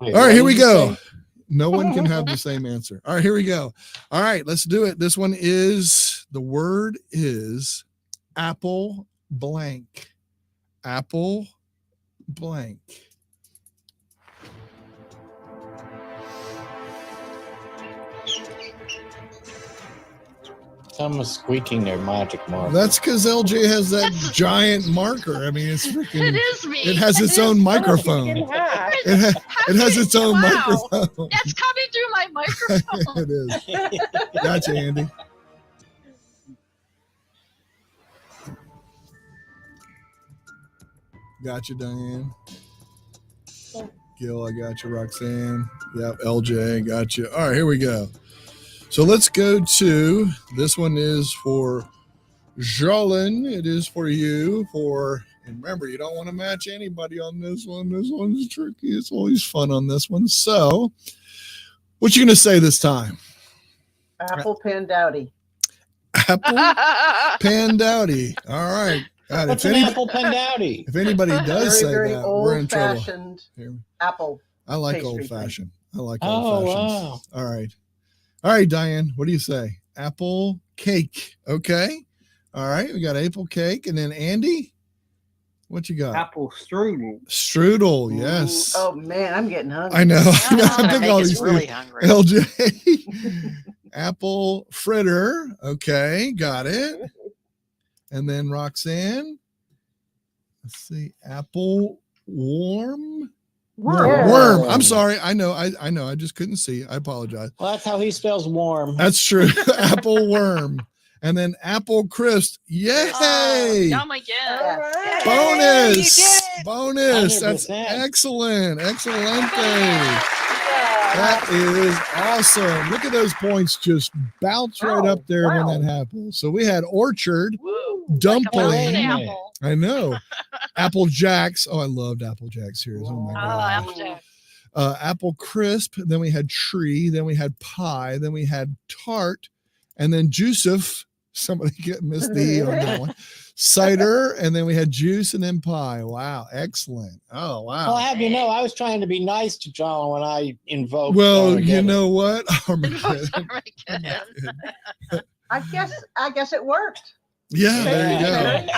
Wait, All right, what here did we you go. say? No one can have the same answer. All right, here we go. All right, let's do it. This one is, the word is apple blank. Apple blank. Someone's squeaking their magic marker. That's because LJ has that giant marker. I mean, it's freaking. It is me. It has its own microphone. It has its own Wow. microphone. That's coming through my microphone. It is. Gotcha, Andy. Gotcha, Diane. Gil, I got you. Roxanne. Yep, LJ, got you. All right, here we go. So let's go to, this one is for Jalin. It is for you. And remember, you don't want to match anybody on this one. This one's tricky. It's always fun on this one. So, what you going to say this time? Apple Pandowdy. Apple Pandowdy. All right. God, What's if an anybody, apple pendowdy? if anybody does Very, say very that, we're in trouble. old-fashioned Here. apple. I like pastry old fashioned. I like Oh, old fashioned. wow. All right. All right, Diane, what do you say? Apple cake. Okay. All right. We got apple cake. And then Andy, what you got? Apple strudel. Strudel. Yes. Oh man, I'm getting hungry. I know. That's I gonna think make all us these really things. hungry. LJ. Apple fritter. Okay. Got it. And then Roxanne. Let's see. Apple worm. Worm. Worm. I'm sorry. I know. I know. I just couldn't see. I apologize. Well, that's how he spells warm. That's true. Apple worm. And then apple crisp. Yay! Yum again. Bonus. Yay, you did it. Bonus. That's 100%. excellent. Excellent. That is awesome. Look at those points just bounce right up there when that happens. So we had orchard, dumpling. Like a apple. I know. Apple Jacks. Oh, I loved Apple Jacks here. Oh my God. Apple Jack. Apple crisp. Then we had tree. Then we had pie. Then we had tart. And then Juicef. Somebody missed the E on that one. Cider. And then we had juice and then pie. Wow. Excellent. Oh, wow. Well, have you know, I was trying to be nice to John when I invoked. Well, you know what? Armageddon. I guess it worked. Yeah, there you go.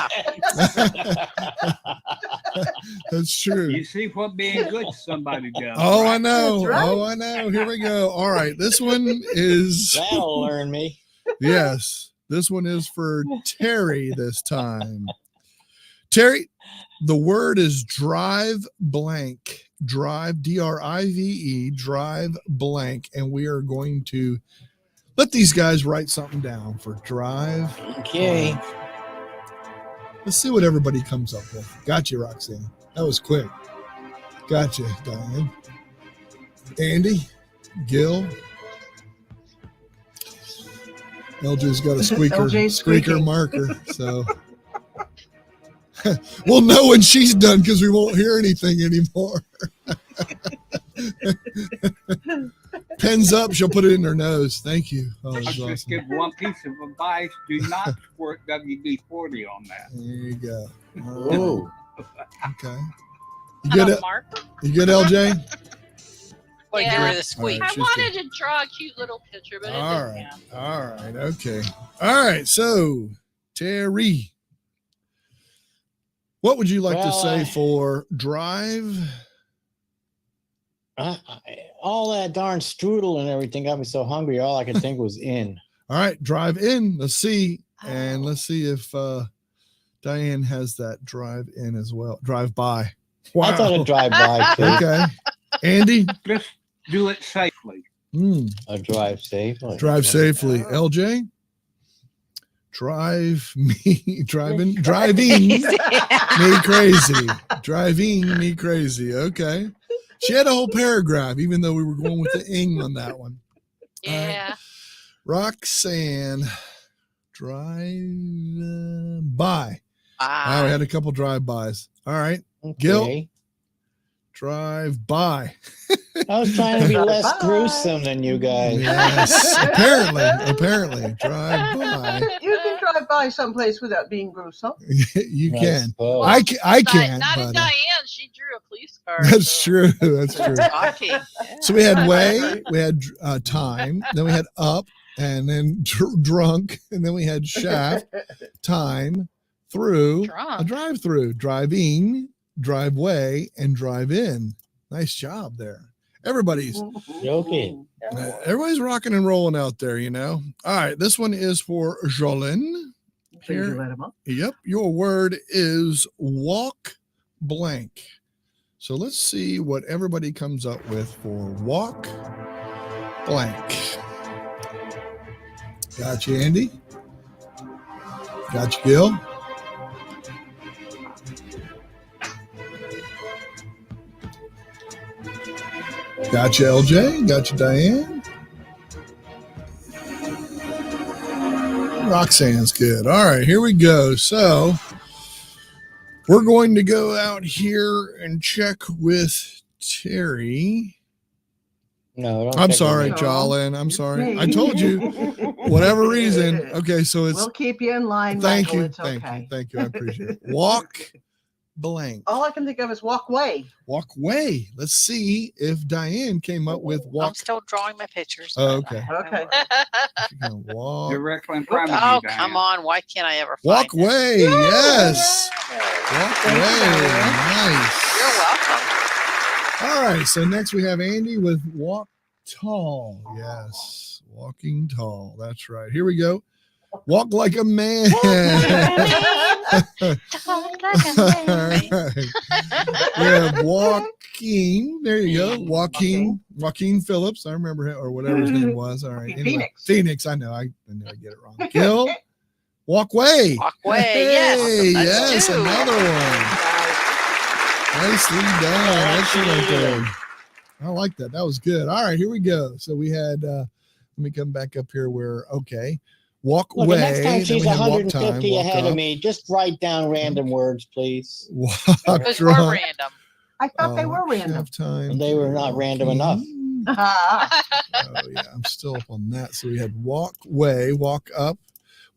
That's true. You see what being good to somebody does. Oh, right? I know. That's right. Oh, I know. Here we go. All right. This one is, That'll learn me. yes, this one is for Terry this time. Terry, the word is drive blank. Drive, D-R-I-V-E, drive blank. And we are going to let these guys write something down for drive. Okay. Let's see what everybody comes up with. Gotcha, Roxanne. That was quick. Gotcha, Diane. Andy, Gil. LJ's got a LJ's squeaker squeaking. marker. So we'll know when she's done because we won't hear anything anymore. Pen's up, she'll put it in her nose. Thank you. Oh, I'll that's just awesome. give one piece of advice. Do not squirt WD-40 on that. There you go. All Ooh. right. Okay. I You good, don't mark. you good, LJ? Like get Yeah. rid of the squeak. All I she's wanted to draw a cute little picture, but it All didn't right. happen. All right. Okay. All right. So, Terry, what would you like to Well, say for drive? All that darn strudel and everything got me so hungry. All I could think was in. All right. Drive in. Let's see. And let's see if Diane has that drive in as well. Drive by. Wow. I thought a drive by too. Okay. Andy? Just do it safely. A drive safely. Drive safely. LJ? Driving me crazy. Driving me crazy. Okay. She had a whole paragraph, even though we were going with the ing on that one. Yeah. Roxanne, drive by. Wow, we had a couple drive-bys. All right. Gil? Okay. Drive by. I was trying to be less gruesome than you guys. Yes. Apparently. Drive by. You can drive by someplace without being gruesome. You can. suppose. I can't. Not in but, Diane. She drew a police car. that's so. true. That's true. Rocky. So we had way, we had time, then we had up, and then drunk, and then we had shaft, time, through, a Drunk. drive-through, driving, driveway, and drive-in. Nice job there. Everybody's Joking. everybody's rocking and rolling out there, you know. All right, this one is for Jolene. Please let him up. Yep, your word is walk blank. So let's see what everybody comes up with for walk blank. Got you, Andy. Got you, Gil. Got you, LJ. Got you, Diane. Roxanne's good. All right, here we go. So we're going to go out here and check with Terry. No, don't I'm check sorry, with me. Jolene. I'm sorry. I told you, whatever reason. Okay, so it's We'll keep you in line. thank Michael. you. It's okay. Thank you. I appreciate it. Walk blank. All I can think of is walk way. Walk way. Let's see if Diane came up with I'm walk. still drawing my pictures. Oh, okay. Okay. Walk. Directly in front of Oh, you, come Diane. on. Why can't I ever Walk find it? way. Yes. Walk Thank you, way. Diane. Nice. You're welcome. All right. So next we have Andy with walk tall. Yes. Walking tall. That's right. Here we go. Walk like a man. All right. We have Joaquin. There you go. Joaquin Phillips. I remember him, or whatever his name was. All right. Joaquin Phoenix. I know. I knew I get it wrong. Gil. Walkway. Walkway. Hey, Yes. yes, That's two. another one. Nicely done. Excellent there. I like that. That was good. All right, here we go. So we had, let me come back up here where, okay. Walk Look, away. next time then she's we had walk 150 walk ahead up, of me, just write down random words, please. Walk Those were drop. random. I thought they were random. Have time. They were not random enough. Ah, Oh yeah, I'm still up on that. So we had walk way, walk up,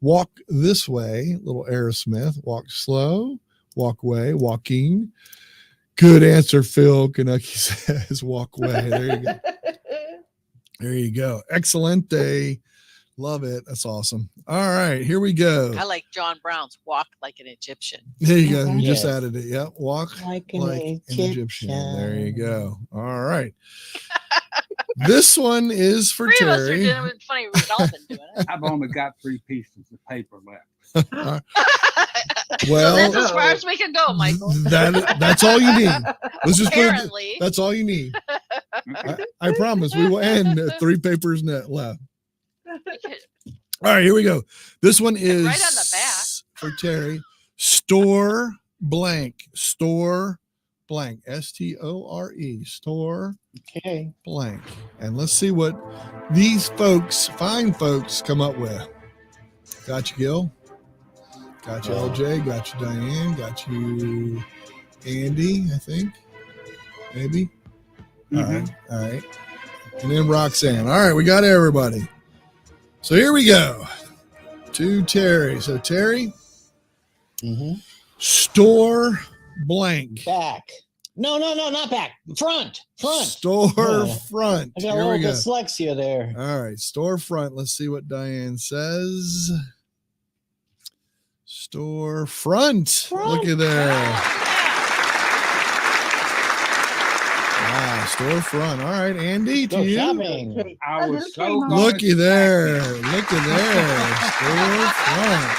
walk this way, little Aerosmith, walk slow, walk way, walking. Good answer, Phil. Kanucky says walk way. There you go. There you go. Excellent day. Love it. That's awesome. All right, here we go. I like John Brown's "Walk Like an Egyptian." There you go. You just Yes. added it. Yep. Walk Like like an an Egyptian. There you Egyptian. go. All right. This one is for Three of us are Terry. doing it. It's funny. We've all been doing it. I've only got 3 pieces of paper left. Well, So that's as far as we can go, Michael. That's all you need. Let's just put it, Apparently. that's all you need. Okay. I promise we will end 3 papers net left. We could- All right, here we go. This one is right on the back. for Terry. Store blank. Store blank. STORE. Store Okay. blank. And let's see what these folks, fine folks, come up with. Got you, Gil. Got you, LJ. Got you, Diane. Got you, Andy, I think. Maybe. All right. All right. And then Roxanne. All right. We got everybody. So here we go. To Terry. So Terry, Mm-hmm. store blank. Back. No, not back. Front. Store Yeah. front. I got a Here little we go. dyslexia there. All right, store front. Let's see what Diane says. Store front. Look at there. Wow, store front. All right, Andy, to Go you. shopping. I was so gonna Looky there. smack you. Look at there. Store front.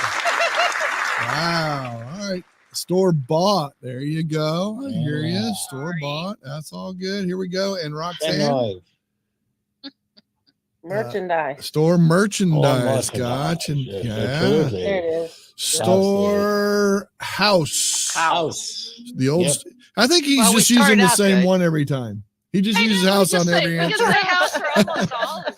Wow. All right. Store bought. There you go. I hear you. Yeah. Store bought. That's all good. Here we go. And That Roxanne. noise. Merchandise. Store merchandise. Oh, Gotcha. merchandise. Yeah. Absolutely. There it is. Store house. House. The old. Yep. I think he's Well, we just using started the out same good. one every time. He just I uses know, house we on just every say, we answer. just say house for almost all of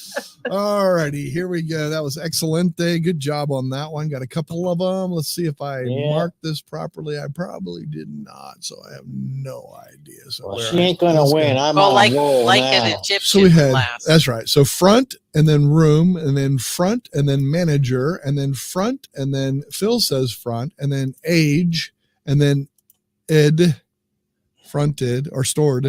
these. All righty, here we go. That was excelente. Good job on that one. Got a couple of them. Let's see if I Yeah. marked this properly. I probably did not, so I have no idea. So Well, where she ain't gonna let's go. win. I'm Well, on like a roll like now. an Egyptian So we had class. that's right. So front and then room and then front and then manager and then front and then Phil says front and then age and then ed fronted or stored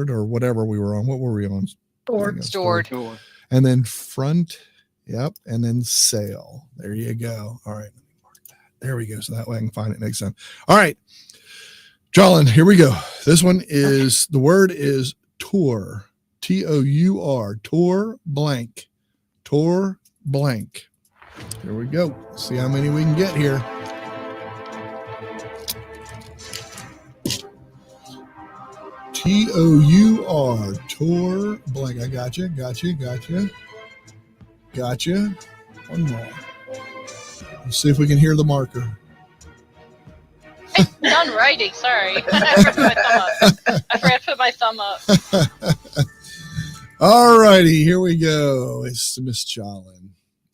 or whatever we were on. What were we on? Stored. Stored. Sure. And then front, yep, and then sale. There you go. All right, let me mark that. There we go. So that way I can find it next time. All right, Jolyn, here we go. This one is the word is tour. TOUR. Tour blank. Tour blank. Here we go. See how many we can get here. TOUR. Tour blank. I got you. Gotcha. One more. Let's see if we can hear the marker. Done writing. Sorry. I forgot to put my thumb up. All righty, here we go. It's Miss Jolyn.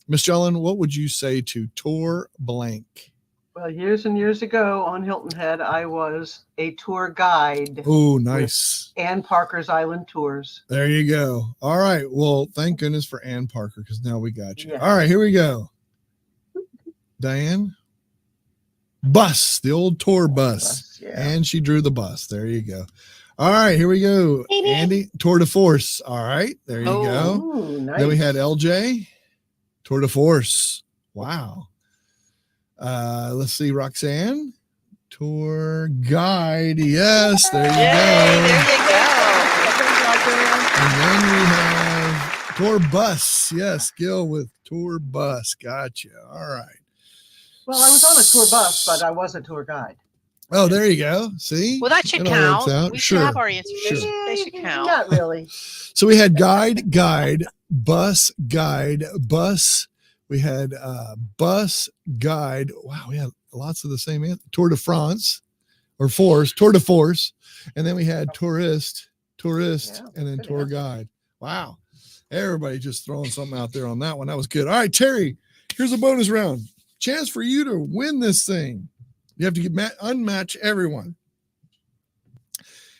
Miss Jolyn, what would you say to tour blank? Well, years and years ago on Hilton Head, I was a tour guide. Oh, nice. Ann Parker's Island Tours. There you go. All right. Well, thank goodness for Ann Parker because now we got you. Yeah. All right, here we go. Diane? Bus, the old tour bus. Yeah. And she drew the bus. There you go. All right, here we go. Andy, tour de force. All right, there you go. Ooh, nice. Then we had LJ, tour de force. Wow. Let's see, Roxanne, tour guide. Yes, there you go. And then we have tour bus. Yes, Gil with tour bus. Gotcha. All right. Well, I was on a tour bus, but I was a tour guide. Oh, there you go. See? Well, that should It all works count. out. We should Sure. have our answers. Sure. They should count. Not really. So we had guide, bus, guide, bus. We had bus, guide. Wow, we had lots of the same answer. Tour de France or force, tour de force. And then we had tourist, tourist, Yeah, and then good tour answer. guide. Wow. Everybody just throwing something out there on that one. That was good. All right, Terry, here's a bonus round. Chance for you to win this thing. You have to unmatch everyone.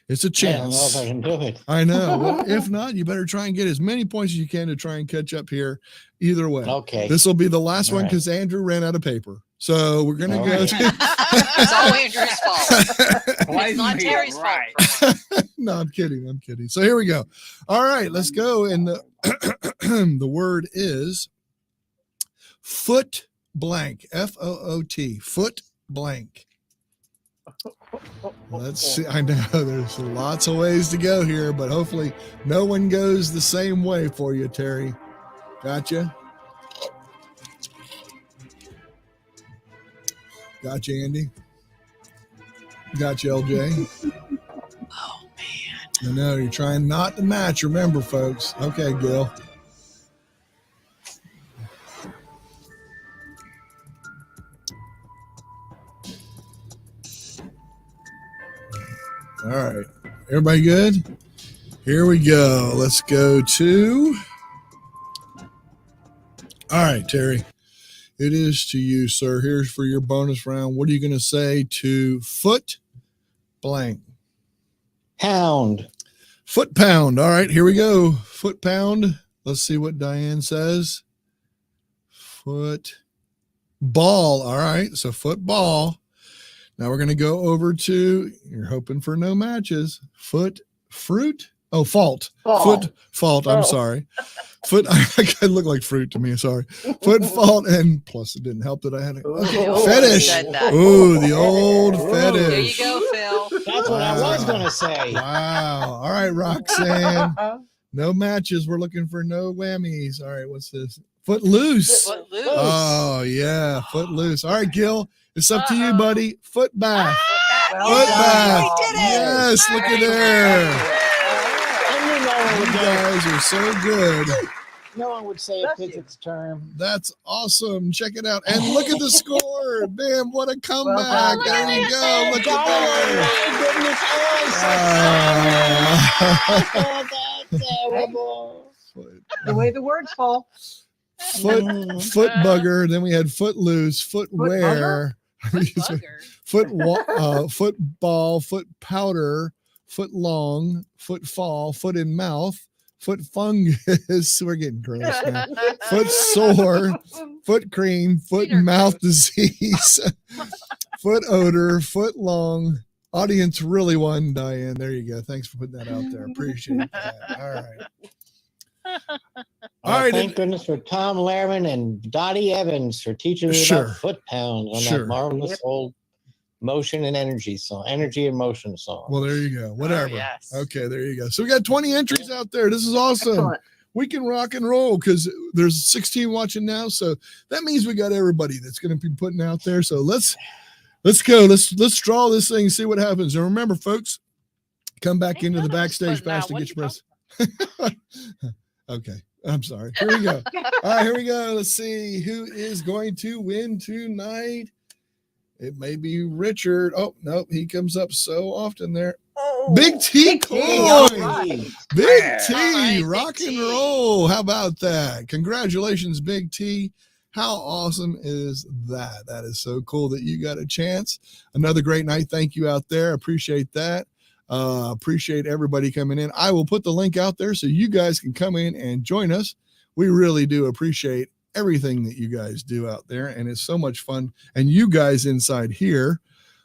It's a I don't know if chance. I can do it. I know. Well, if not, you better try and get as many points as you can to try and catch up here. Either way. Okay. This will be the last All one right. because Andrew ran out of paper. So we're going to All go right. to. It's all Andrew's fault. Twice It's not me, Terry's right. fault. For once. No, I'm kidding. I'm kidding. So here we go. All right, let's go. And the word is foot blank. F-O-O-T. Foot blank. Let's see. I know there's lots of ways to go here, but hopefully no one goes the same way for you, Terry. Gotcha. Gotcha, Andy. Gotcha, LJ. Oh man. I know you're trying not to match. Remember, folks. Okay, Gil. All right. Everybody good? Here we go. Let's go to. All right, Terry. It is to you, sir. Here's for your bonus round. What are you going to say to foot blank? Pound. Foot pound. All right, here we go. Foot pound. Let's see what Diane says. Foot ball. All right, so football. Now we're going to go over to, you're hoping for no matches. Foot fruit. Oh, fault. Ball. Foot fault. I'm Oh. sorry. Foot. I look like fruit to me. Sorry. Foot fault. And plus it didn't help that I had a Oh. fetish. Said that. Ooh, the old Ooh. fetish. There you go, Phil. That's what I was going to say. Wow. All right, Roxanne. No matches. We're looking for no whammies. All right, what's this? Foot loose. Foot loose. Oh, yeah. Foot loose. All right, Gil. It's up to you, buddy. Foot bath. Well Foot done. bath. We did it. Yes, look at Very there. And you know one You would go. guys are so good. No one would say a Bless you. physics term. That's awesome. Check it out. And look at the score. Bam, what a comeback. Well done. There you go. Look at Oh there. my goodness. Oh, that's terrible. The way the words fall. Foot bugger. Then we had foot loose, footwear, Bugger. football, foot powder, foot long, foot fall, foot in mouth, foot fungus. We're getting gross now. Foot sore, foot cream, foot Feet are mouth disease, foot odor, foot long. Audience really won, Diane. There you go. Thanks for putting that out there. Appreciate that. All right. All right. Thank goodness for Tom Lehrman and Dottie Evans for teaching me Sure. about foot pound on Sure. that marvelous old motion and energy song, energy and motion song. Well, there you go. Whatever. Oh, yes. Okay, there you go. So we got 20 entries out there. This is awesome. Excellent. We can rock and roll because there's 16 watching now. So that means we got everybody that's going to be putting out there. So let's go. Let's draw this thing and see what happens. And remember, folks, come back Hey, into the none of us backstage put now. pass to What get your you press. Okay. I'm sorry. Here we go. All right, here we go. Let's see who is going to win tonight. It may be Richard. Oh, nope. He comes up so often there. Oh. Big T Big T, coin. all right. Big Yeah. T, All right, rock Big and T. roll. How about that? Congratulations, Big T. How awesome is that? That is so cool that you got a chance. Another great night. Thank you out there. Appreciate that. Appreciate everybody coming in. I will put the link out there so you guys can come in and join us. We really do appreciate everything that you guys do out there, and it's so much fun. And you guys inside here,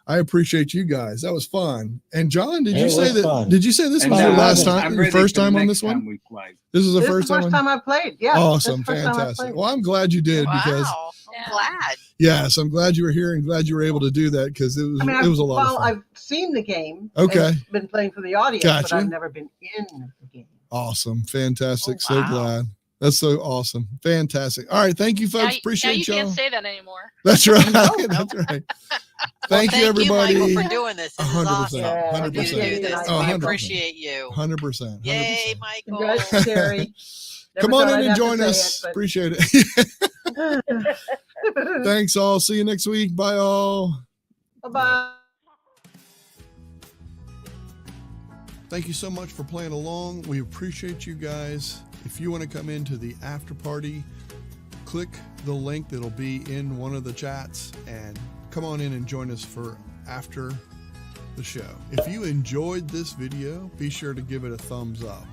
I appreciate you guys. That was fun. And John, did you It say was that? fun. Did you say this And, was your last I'm time, I'm your ready first for the time on next this one? time we play. This is the This first is the first time. time I played. Yeah. Awesome, this is the first time I fantastic. played. Well, I'm glad you did because Wow. Yeah. I'm glad. yes, I'm glad you were here and glad you were able to do that because it was I mean, it was a lot of well, fun. I've seen the game. Okay. and been playing for the audience, Gotcha. but I've never been in the game. Awesome, fantastic, Oh, so wow. glad. That's so awesome, fantastic. All right, thank you, folks. Now, now Appreciate you can't y'all. say that anymore. That's right. No. That's right. Well, Thank you, everybody. Michael, for doing this. This is 100%, awesome. Yeah, 100%. You do this. Oh, We 100%. appreciate you. 100%. Yay, Michael. Congrats, Terry. Come Never on thought in I'd and have to join say us. it, Appreciate it. but- Thanks, all. See you next week. Bye, all. Bye-bye. Thank you so much for playing along. We appreciate you guys. If you want to come into the after party, click the link that'll be in one of the chats and come on in and join us for after the show. If you enjoyed this video, be sure to give it a thumbs up.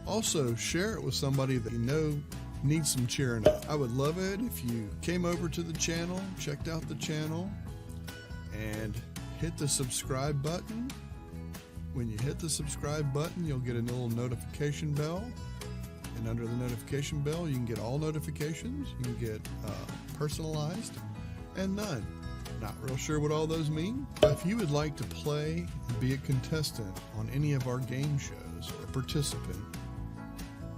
Also, share it with somebody that you know needs some cheering up. I would love it if you came over to the channel, checked out the channel, and hit the subscribe button. When you hit the subscribe button, you'll get a little notification bell. And under the notification bell, you can get all notifications. You can get personalized and none. Not real sure what all those mean. But if you would like to play and be a contestant on any of our game shows or participant,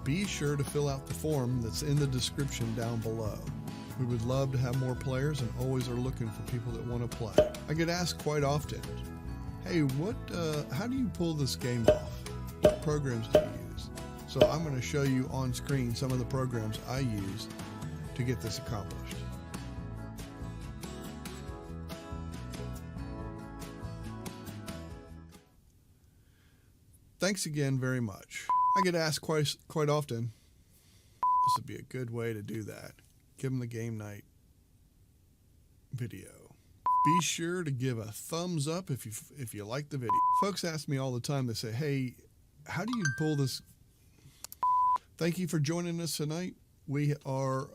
be sure to fill out the form that's in the description down below. We would love to have more players and always are looking for people that want to play. I get asked quite often, hey, how do you pull this game off? What programs do you use? So I'm going to show you on screen some of the programs I use to get this accomplished. Thanks again very much. I get asked quite often, this would be a good way to do that. Give them the game night video. Be sure to give a thumbs up if you like the video. Folks ask me all the time, they say, hey, how do you pull this? Thank you for joining us tonight. We are...